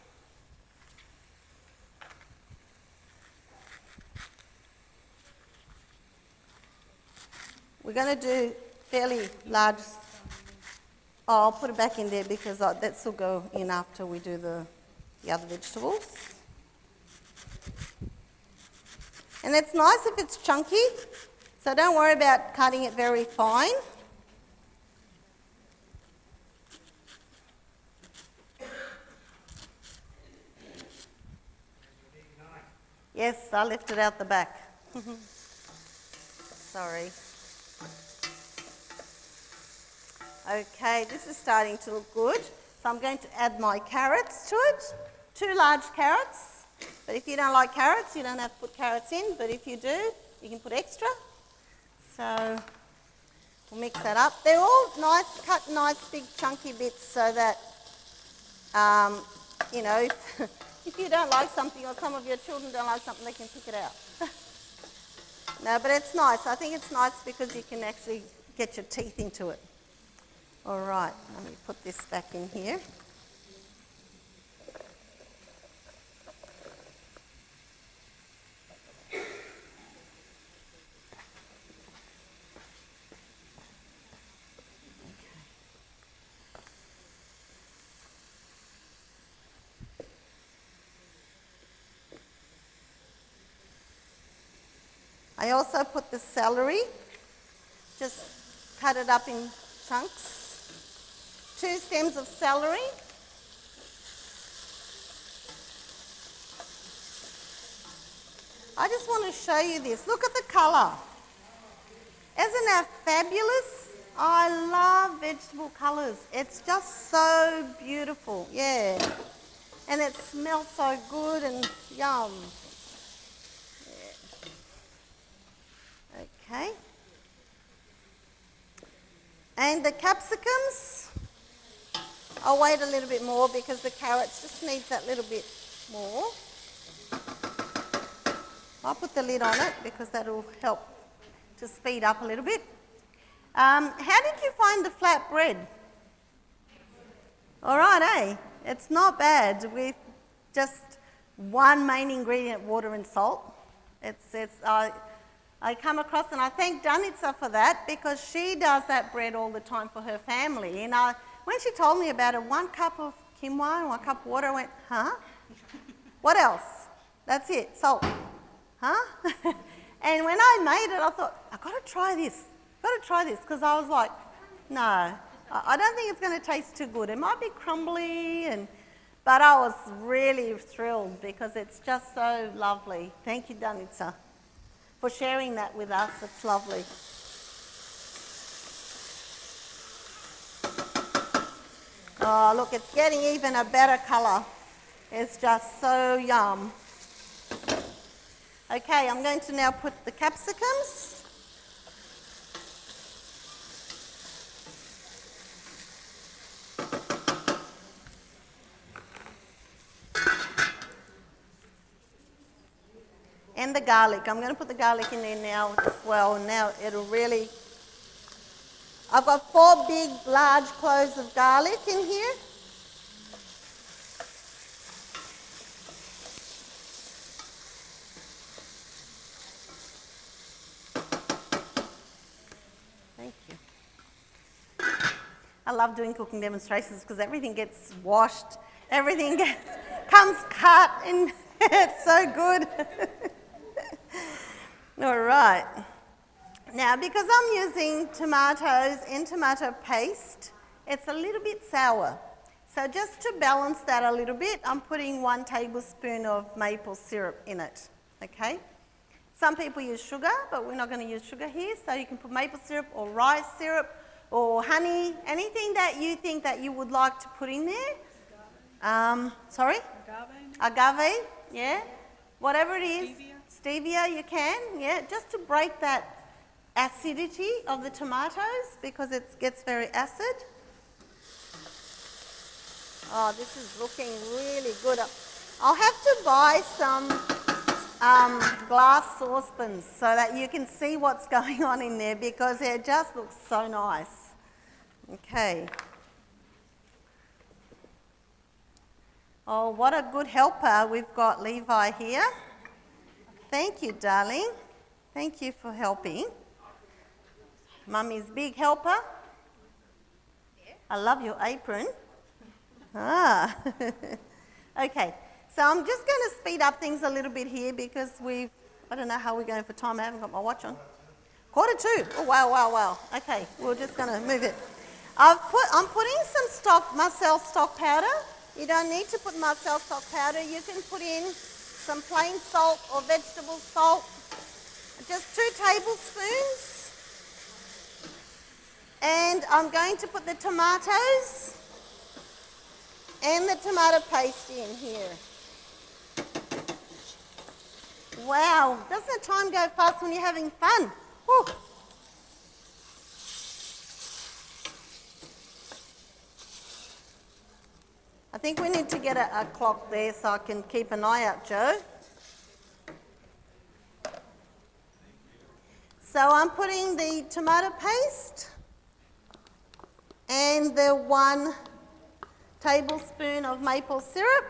We're going to do fairly large. Oh, I'll put it back in there because that will go in after we do the other vegetables. And it's nice if it's chunky, so don't worry about cutting it very fine. Yes, I left it out the back. Sorry. Okay, this is starting to look good. So I'm going to add my carrots to it. 2 large carrots. But if you don't like carrots, you don't have to put carrots in. But if you do, you can put extra. So we'll mix that up. They're all nice, cut nice big chunky bits so that, you know, if you don't like something or some of your children don't like something, they can pick it out. No, but it's nice. I think it's nice because you can actually get your teeth into it. All right, let me put this back in here. I also put the celery, just cut it up in chunks. 2 stems of celery. I just want to show you this. Look at the colour. Isn't that fabulous? I love vegetable colours. It's just so beautiful, yeah. And it smells so good and yum. Okay. And the capsicums, I'll wait a little bit more because the carrots just needs that little bit more. I'll put the lid on it because that'll help to speed up a little bit. How did you find the flat bread? All right, eh? It's not bad with just one main ingredient, water and salt. I come across, and I thank Danica for that because she does that bread all the time for her family. And when she told me about it, 1 cup of quinoa and 1 cup of water, I went, huh? What else? That's it, salt. Huh? And when I made it, I thought, I've got to try this. Because I was like, no, I don't think it's going to taste too good. It might be crumbly, but I was really thrilled because it's just so lovely. Thank you, Danica, for sharing that with us. It's lovely. Oh, look, it's getting even a better colour. It's just so yum. Okay, I'm going to now put the capsicums. And the garlic. I'm going to put the garlic in there now as well. Now it'll really... I've got 4 big, large cloves of garlic in here. Thank you. I love doing cooking demonstrations because everything gets washed, comes cut, and it's so good. All right. Now, because I'm using tomatoes in tomato paste, it's a little bit sour. So just to balance that a little bit, I'm putting 1 tablespoon of maple syrup in it, okay? Some people use sugar, but we're not going to use sugar here, so you can put maple syrup or rice syrup or honey, anything that you think that you would like to put in there. Sorry? Agave, yeah. Whatever it is. Stevia, you can, yeah, just to break that acidity of the tomatoes because it gets very acid. Oh, this is looking really good. I'll have to buy some glass saucepans so that you can see what's going on in there because it just looks so nice. Okay. Oh, what a good helper we've got Levi here. Thank you, darling. Thank you for helping. Mummy's big helper. I love your apron. Ah. Okay, so I'm just going to speed up things a little bit here because I don't know how we're going for time. I haven't got my watch on. 1:45. Oh, wow. Okay, we're just going to move it. I'm putting some Marcel stock powder. You don't need to put Marcel stock powder. You can put in some plain salt or vegetable salt, just 2 tablespoons. And I'm going to put the tomatoes and the tomato paste in here. Wow, doesn't the time go fast when you're having fun? Whew. I think we need to get a clock there so I can keep an eye out, Joe. So I'm putting the tomato paste and the 1 tablespoon of maple syrup.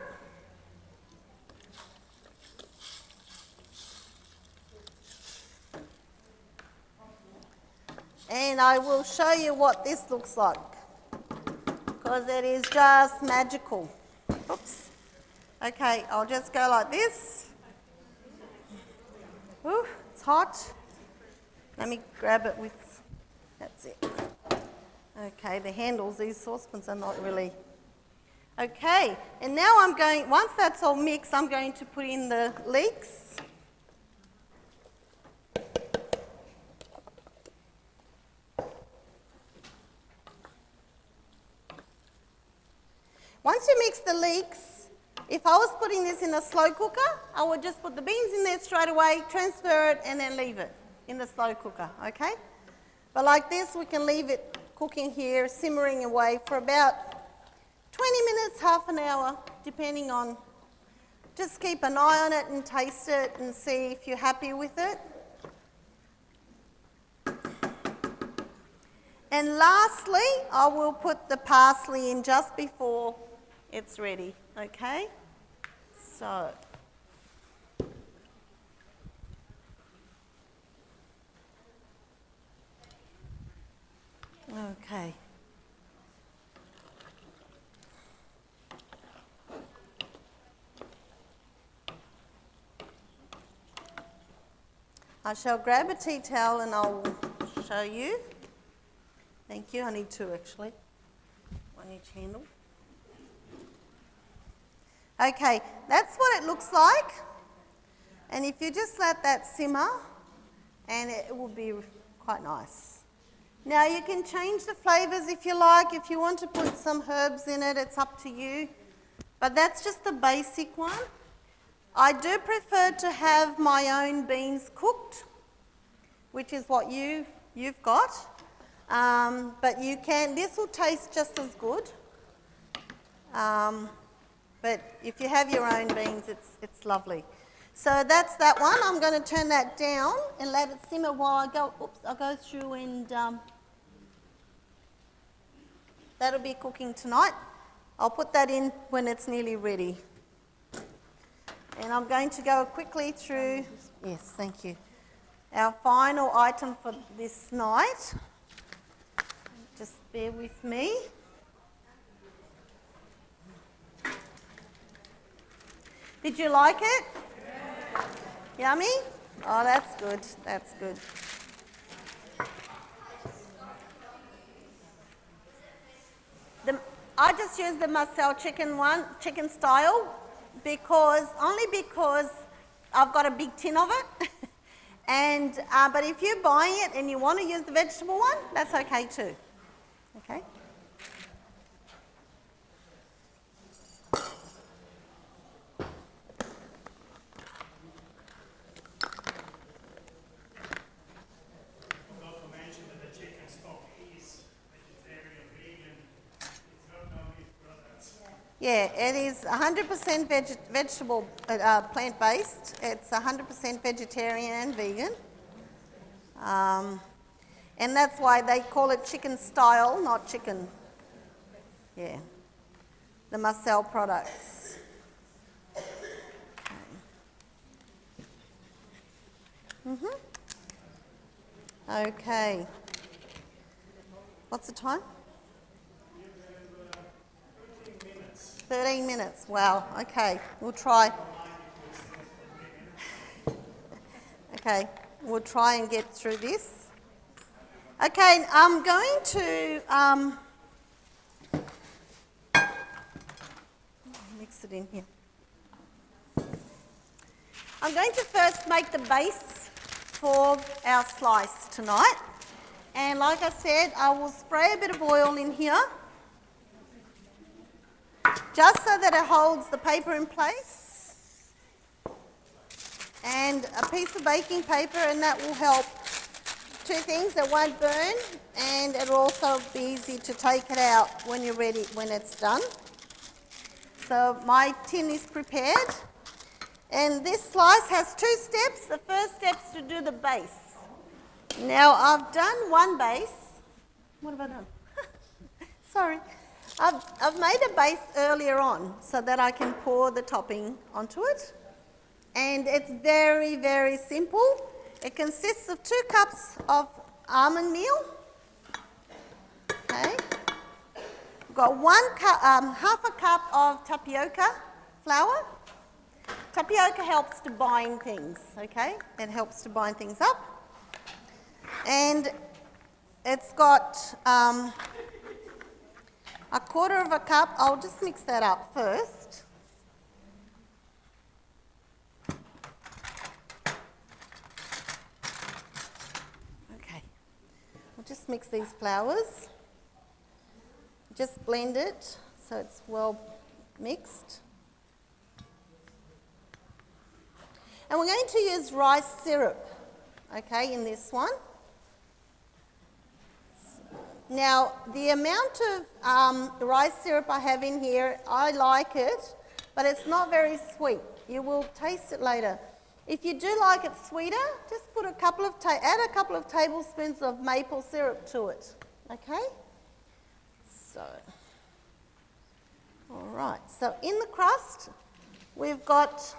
And I will show you what this looks like, because it is just magical. Oops. Okay, I'll just go like this. Ooh, it's hot. Let me grab it with, that's it. Okay, the handles, these saucepans are not really. Okay, and now I'm going, once that's all mixed, I'm going to put in the leeks. Once you mix the leeks, if I was putting this in a slow cooker, I would just put the beans in there straight away, transfer it, and then leave it in the slow cooker, okay? But like this, we can leave it cooking here, simmering away for about 20 minutes, half an hour, depending on, just keep an eye on it and taste it and see if you're happy with it. And lastly, I will put the parsley in just before it's ready, okay? So, okay. I shall grab a tea towel and I'll show you. Thank you, I need 2 actually, 1 each handle. Okay, that's what it looks like. And if you just let that simmer, and it will be quite nice. Now you can change the flavours if you like. If you want to put some herbs in it, it's up to you. But that's just the basic one. I do prefer to have my own beans cooked, which is what you've got. But you can, this will taste just as good. But if you have your own beans, it's lovely. So that's that one. I'm going to turn that down and let it simmer while I'll go through and that'll be cooking tonight. I'll put that in when it's nearly ready. And I'm going to go quickly through, yes, thank you, our final item for this night. Just bear with me. Did you like it? Yeah. Yummy? Oh, that's good. That's good. I just use the Marcel chicken style, only because I've got a big tin of it. And but if you're buying it and you want to use the vegetable one, that's okay too. Okay. Yeah, it is 100% vegetable, plant-based. It's 100% vegetarian and vegan. And that's why they call it chicken style, not chicken. Yeah, the Marcel products. Okay. What's the time? 13 minutes. Wow, okay, we'll try. Okay, we'll try and get through this. Okay, I'm going to mix it in here. I'm going to first make the base for our slice tonight. And like I said, I will spray a bit of oil in here, just so that it holds the paper in place, and a piece of baking paper, and that will help. 2 things, that won't burn, and it'll also be easy to take it out when you're ready, when it's done. So my tin is prepared, and this slice has 2 steps. The first step is to do the base. Now I've done one base. What have I done? Sorry. I've made a base earlier on so that I can pour the topping onto it. And it's very, very simple. It consists of 2 cups of almond meal. Okay. We've got half a cup of tapioca flour. Tapioca helps to bind things, okay? It helps to bind things up. And it's got a quarter of a cup. I'll just mix that up first. Okay. We'll just mix these flours. Just blend it so it's well mixed. And we're going to use rice syrup, okay, in this one. Now, the amount of rice syrup I have in here, I like it, but it's not very sweet. You will taste it later. If you do like it sweeter, just put add a couple of tablespoons of maple syrup to it, okay? So, all right. So in the crust, we've got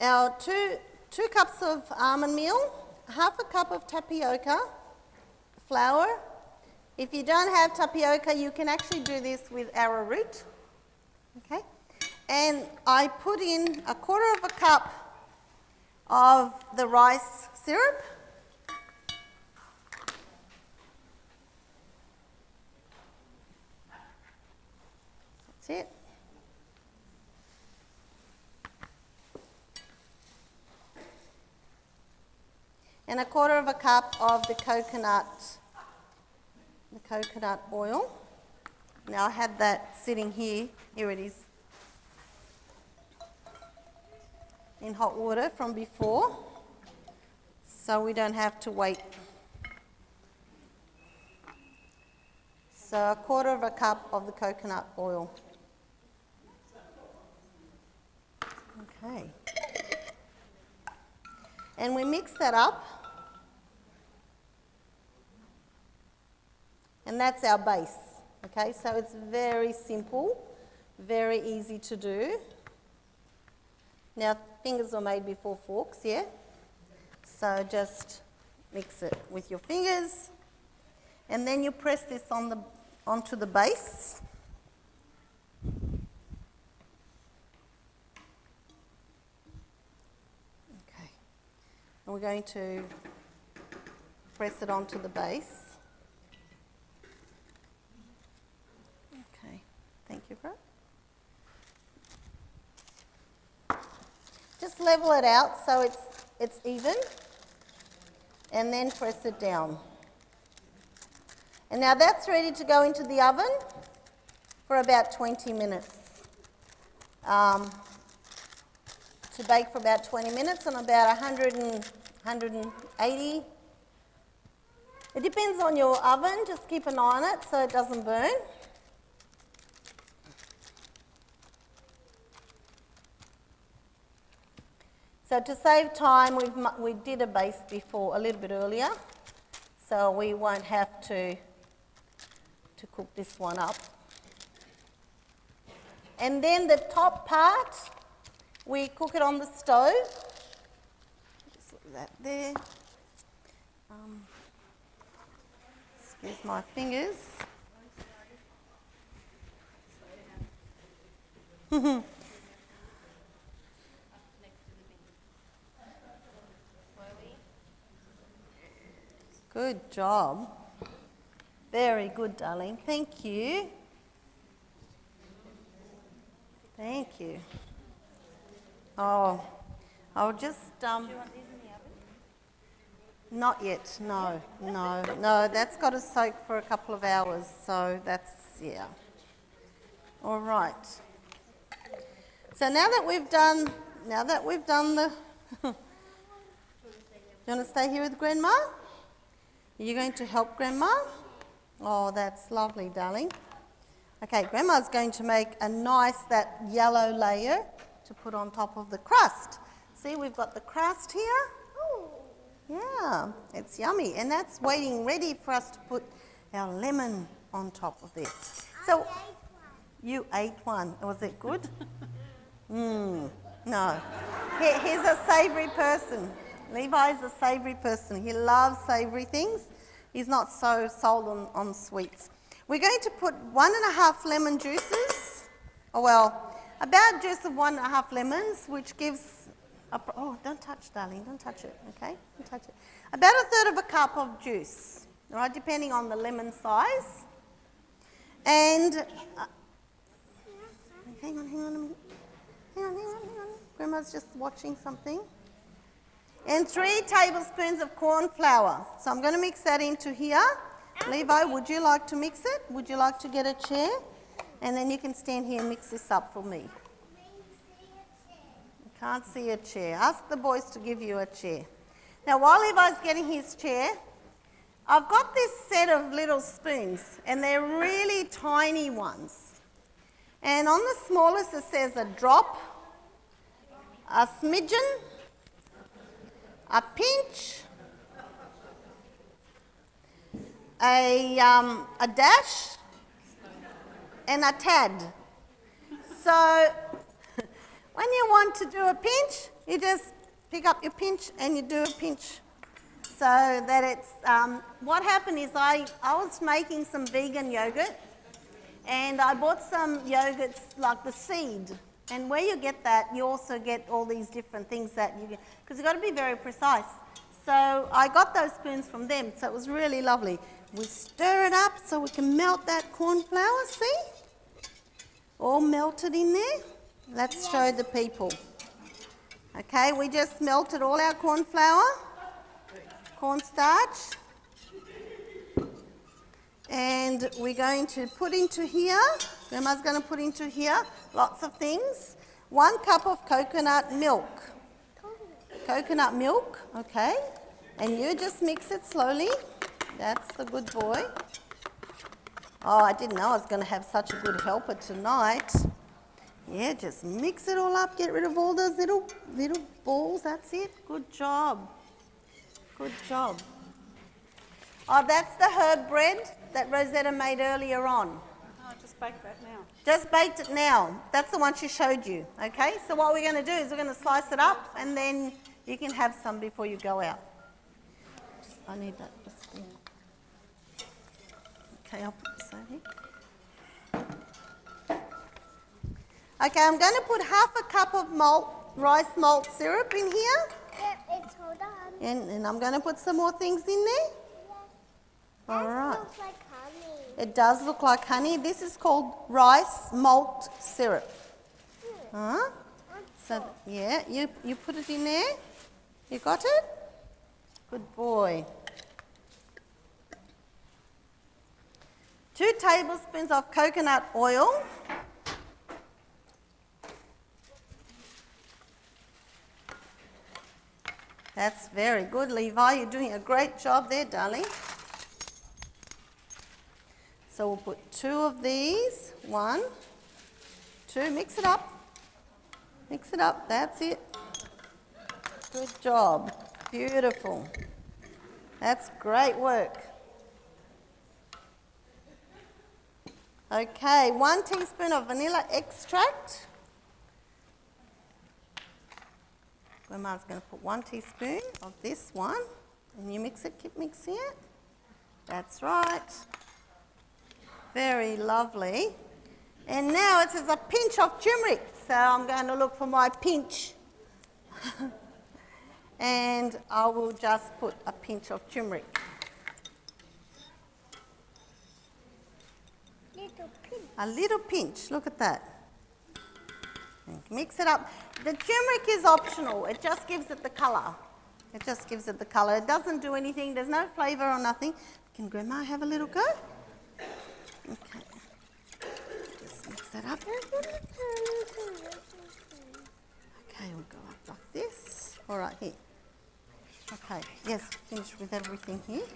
our two cups of almond meal, half a cup of tapioca flour. If you don't have tapioca, you can actually do this with arrowroot, okay? And I put in a quarter of a cup of the rice syrup. That's it. And a quarter of a cup of the coconut oil. Now I had that sitting here. Here it is. In hot water from before, so we don't have to wait. So a quarter of a cup of the coconut oil. Okay. And we mix that up. And that's our base. Okay, so it's very simple, very easy to do. Now, fingers were made before forks, yeah? So just mix it with your fingers. And then you press this onto the base. Okay. And we're going to press it onto the base. Okay. Thank you, bro. Just level it out so it's even, and then press it down. And now that's ready to go into the oven for about 20 minutes. To bake for about 20 minutes on about 180. It depends on your oven, just keep an eye on it so it doesn't burn. So to save time, we did a base before a little bit earlier, so we won't have to cook this one up. And then the top part, we cook it on the stove. Just leave that there. Excuse my fingers. Good job. Very good, darling. Thank you. Thank you. Oh, I'll just... Do you want these in the oven? Not yet, no. That's got to soak for a couple of hours, so that's, yeah. All right. So now that we've done the... You want to stay here with Grandma? Are you going to help Grandma? Oh, that's lovely, darling. Okay, Grandma's going to make that yellow layer to put on top of the crust. See, we've got the crust here. Ooh. Yeah, it's yummy. And that's waiting ready for us to put our lemon on top of this. So you ate one. Was it good? No. He's a savoury person. Levi's a savoury person. He loves savoury things. He's not so sold on sweets. We're going to put 1.5 lemon juices. About juice of 1.5 lemons, which gives don't touch, darling, don't touch it, okay? Don't touch it. About 1/3 of a cup of juice, all right, depending on the lemon size. And, hang on a minute. Hang on. Grandma's just watching something. And 3 tablespoons of corn flour. So I'm going to mix that into here. Levi, would you like to mix it? Would you like to get a chair? And then you can stand here and mix this up for me. Can't see a chair. Ask the boys to give you a chair. Now, while Levi's getting his chair, I've got this set of little spoons, and they're really tiny ones. And on the smallest it says a drop, a smidgen, a pinch, a dash, and a tad. So when you want to do a pinch, you just pick up your pinch and you do a pinch. So that it's, what happened is I was making some vegan yogurt, and I bought some yogurts like the seed. And where you get that, you also get all these different things that you get, because you've got to be very precise. So I got those spoons from them, so it was really lovely. We stir it up so we can melt that corn flour, see? All melted in there. Let's show the people. Okay, we just melted all our corn flour, cornstarch, and we're going to put into here, Grandma's going to put into here lots of things. 1 cup of coconut milk. Coconut milk, okay, and you just mix it slowly. That's the good boy. Oh, I didn't know I was going to have such a good helper tonight. Yeah, just mix it all up, get rid of all those little balls, that's it. Good job. Good job. Oh, that's the herb bread that Rosetta made earlier on. Oh, just bake that now. Just baked it now. That's the one she showed you, okay? So what we're going to do is we're going to slice it up, and then you can have some before you go out. I need that. Okay, I'll put this over here. Okay, I'm going to put 1/2 cup of rice malt syrup in here. It's all done. And I'm going to put some more things in there. Yes. All right. It looks like honey. It does look like honey. This is called rice malt syrup. Huh? So, yeah, you put it in there. You got it? Good boy. 2 tablespoons of coconut oil. That's very good, Levi. You're doing a great job there, darling. So we'll put 2 of these. 1, 2. Mix it up. Mix it up. That's it. Good job. Beautiful. That's great work. Okay, 1 teaspoon of vanilla extract. Grandma's going to put 1 teaspoon of this one, and you mix it, keep mixing it. That's right. Very lovely. And now it says a pinch of turmeric, so I'm going to look for my pinch. And I will just put a pinch of turmeric. Little pink. A little pinch, look at that. And mix it up. The turmeric is optional, it just gives it the colour. It just gives it the colour. It doesn't do anything, there's no flavour or nothing. Can Grandma have a little go? Okay. Just mix that up. Okay, we'll go up like this. All right, here. Okay, yes, finished with everything here,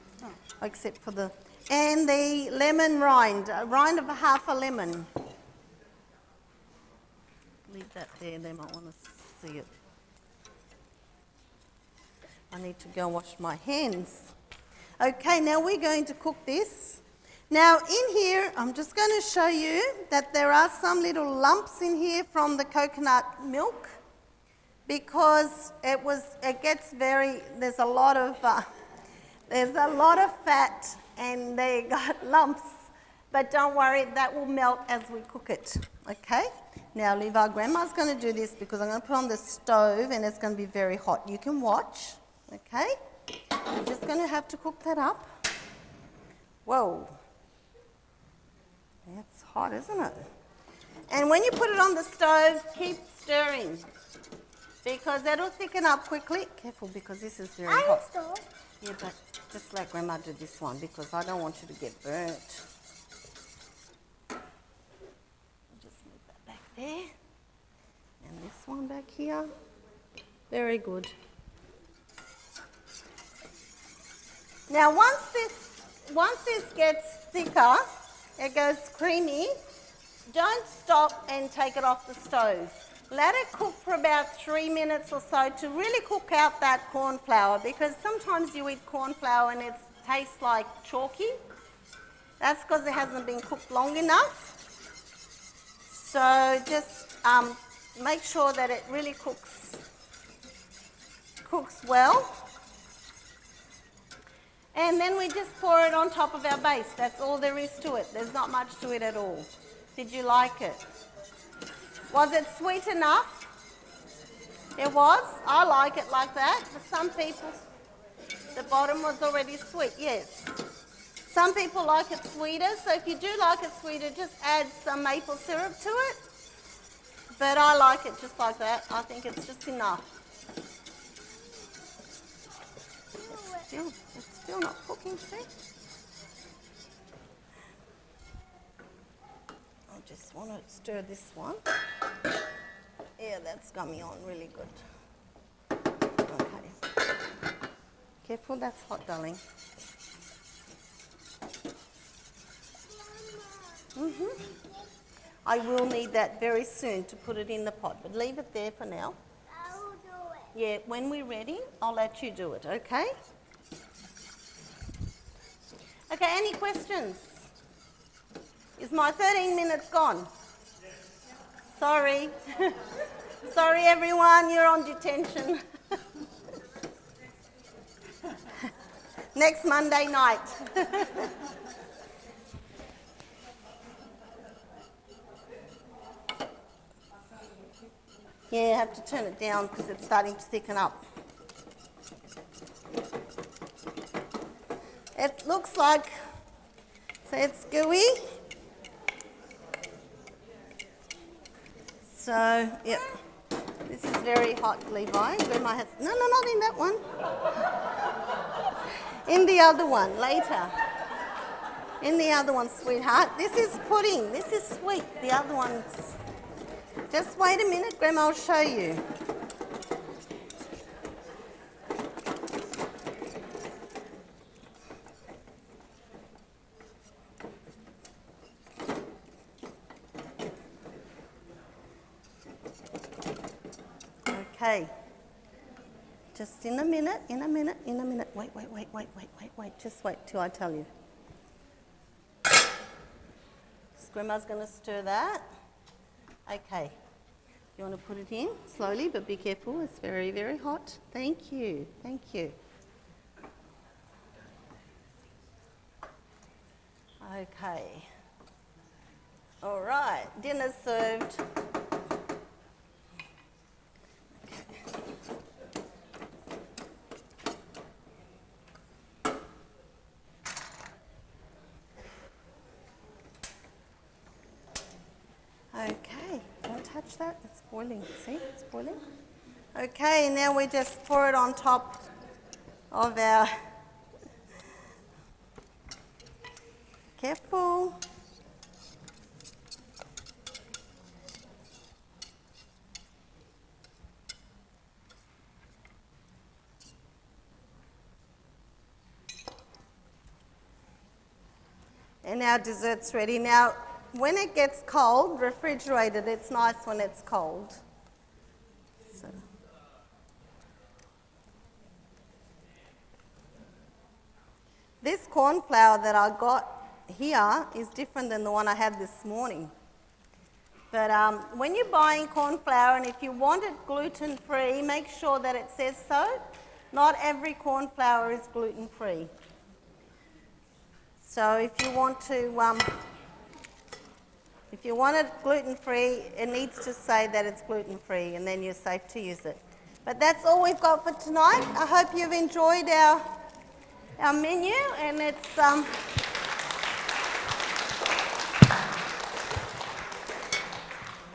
except for the... And the lemon rind, a rind of 1/2 lemon. Leave that there, they might want to see it. I need to go and wash my hands. Okay, now we're going to cook this. Now in here, I'm just going to show you that there are some little lumps in here from the coconut milk because there's a lot of fat and they got lumps. But don't worry, that will melt as we cook it, okay? Now, Levi, Grandma's going to do this because I'm going to put on the stove and it's going to be very hot. You can watch, okay? I'm just going to have to cook that up. Whoa. It's hot, isn't it? And when you put it on the stove, keep stirring because that'll thicken up quickly. Careful because this is very hot. Yeah, but just let Grandma do this one because I don't want you to get burnt. There, and this one back here. Very good. Now once this gets thicker, it goes creamy, don't stop and take it off the stove. Let it cook for about 3 minutes or so to really cook out that corn flour because sometimes you eat corn flour and it tastes like chalky. That's because it hasn't been cooked long enough. So just make sure that it really cooks well. And then we just pour it on top of our base. That's all there is to it. There's not much to it at all. Did you like it? Was it sweet enough? It was. I like it like that. For some people, the bottom was already sweet, yes. Some people like it sweeter, so if you do like it sweeter, just add some maple syrup to it. But I like it just like that. I think it's just enough. It's still not cooking, see? I just want to stir this one. Yeah, that's got me on really good. Okay. Careful, that's hot, darling. I will need that very soon to put it in the pot, but leave it there for now. I'll do it. Yeah, when we're ready, I'll let you do it, okay? Okay, any questions? Is my 13 minutes gone? Yes. Sorry. Sorry, everyone, you're on detention. Next Monday night. Yeah, you have to turn it down because it's starting to thicken up. It looks like, so it's gooey. So, yep, this is very hot, Levi. Grandma has, no, not in that one. In the other one, later. In the other one, sweetheart. This is pudding. This is sweet. The other one's... Just wait a minute, Grandma will show you. Okay. Just in a minute. Wait. Just wait till I tell you. Grandma's going to stir that. Okay, you want to put it in slowly, but be careful. It's very, very hot. Thank you. Okay. All right, dinner's served. Okay, don't touch that, it's boiling, see, it's boiling. Okay, now we just pour it on top of our, careful. And our dessert's ready. Now, when it gets cold, refrigerated, it's nice when it's cold. So. corn flour that I got here is different than the one I had this morning. But when you're buying corn flour, and if you want it gluten-free, make sure that it says so. Not every corn flour is gluten-free. So if you want it gluten-free, it needs to say that it's gluten-free, and then you're safe to use it. But that's all we've got for tonight. I hope you've enjoyed our menu, and it's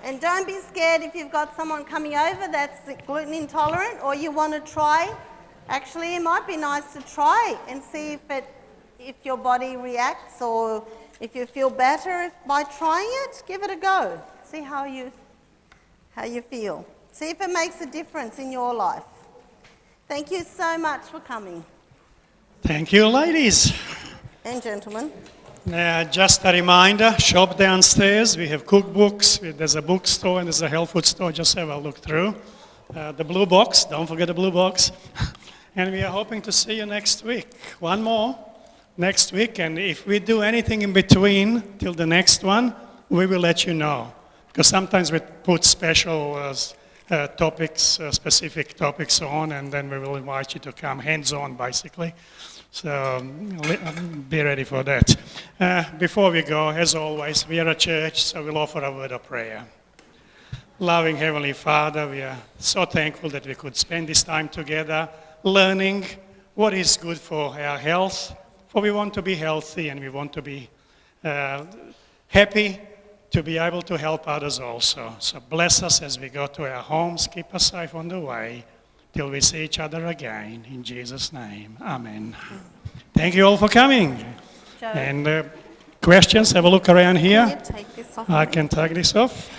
and don't be scared if you've got someone coming over that's gluten intolerant or you want to try. Actually, it might be nice to try and see if your body reacts, or if you feel better by trying it. Give it a go. See how you feel. See if it makes a difference in your life. Thank you so much for coming. Thank you, ladies. And gentlemen. Just a reminder, shop downstairs. We have cookbooks. There's a bookstore and there's a health food store. Just have a look through. The blue box, don't forget the blue box. And we are hoping to see you next week. One more next week. And if we do anything in between till the next one, we will let you know. Because sometimes we put special topics, specific topics on, and then we will invite you to come hands-on, basically. So be ready for that. Before we go, as always, we are a church, so we'll offer a word of prayer. Loving Heavenly Father, we are so thankful that we could spend this time together learning what is good for our health, for we want to be healthy and we want to be happy to be able to help others also. So bless us as we go to our homes, keep us safe on the way, till we see each other again. In Jesus' name, amen. Thank you all for coming. Joe, And questions, have a look around here. can you take this off? I can take this off.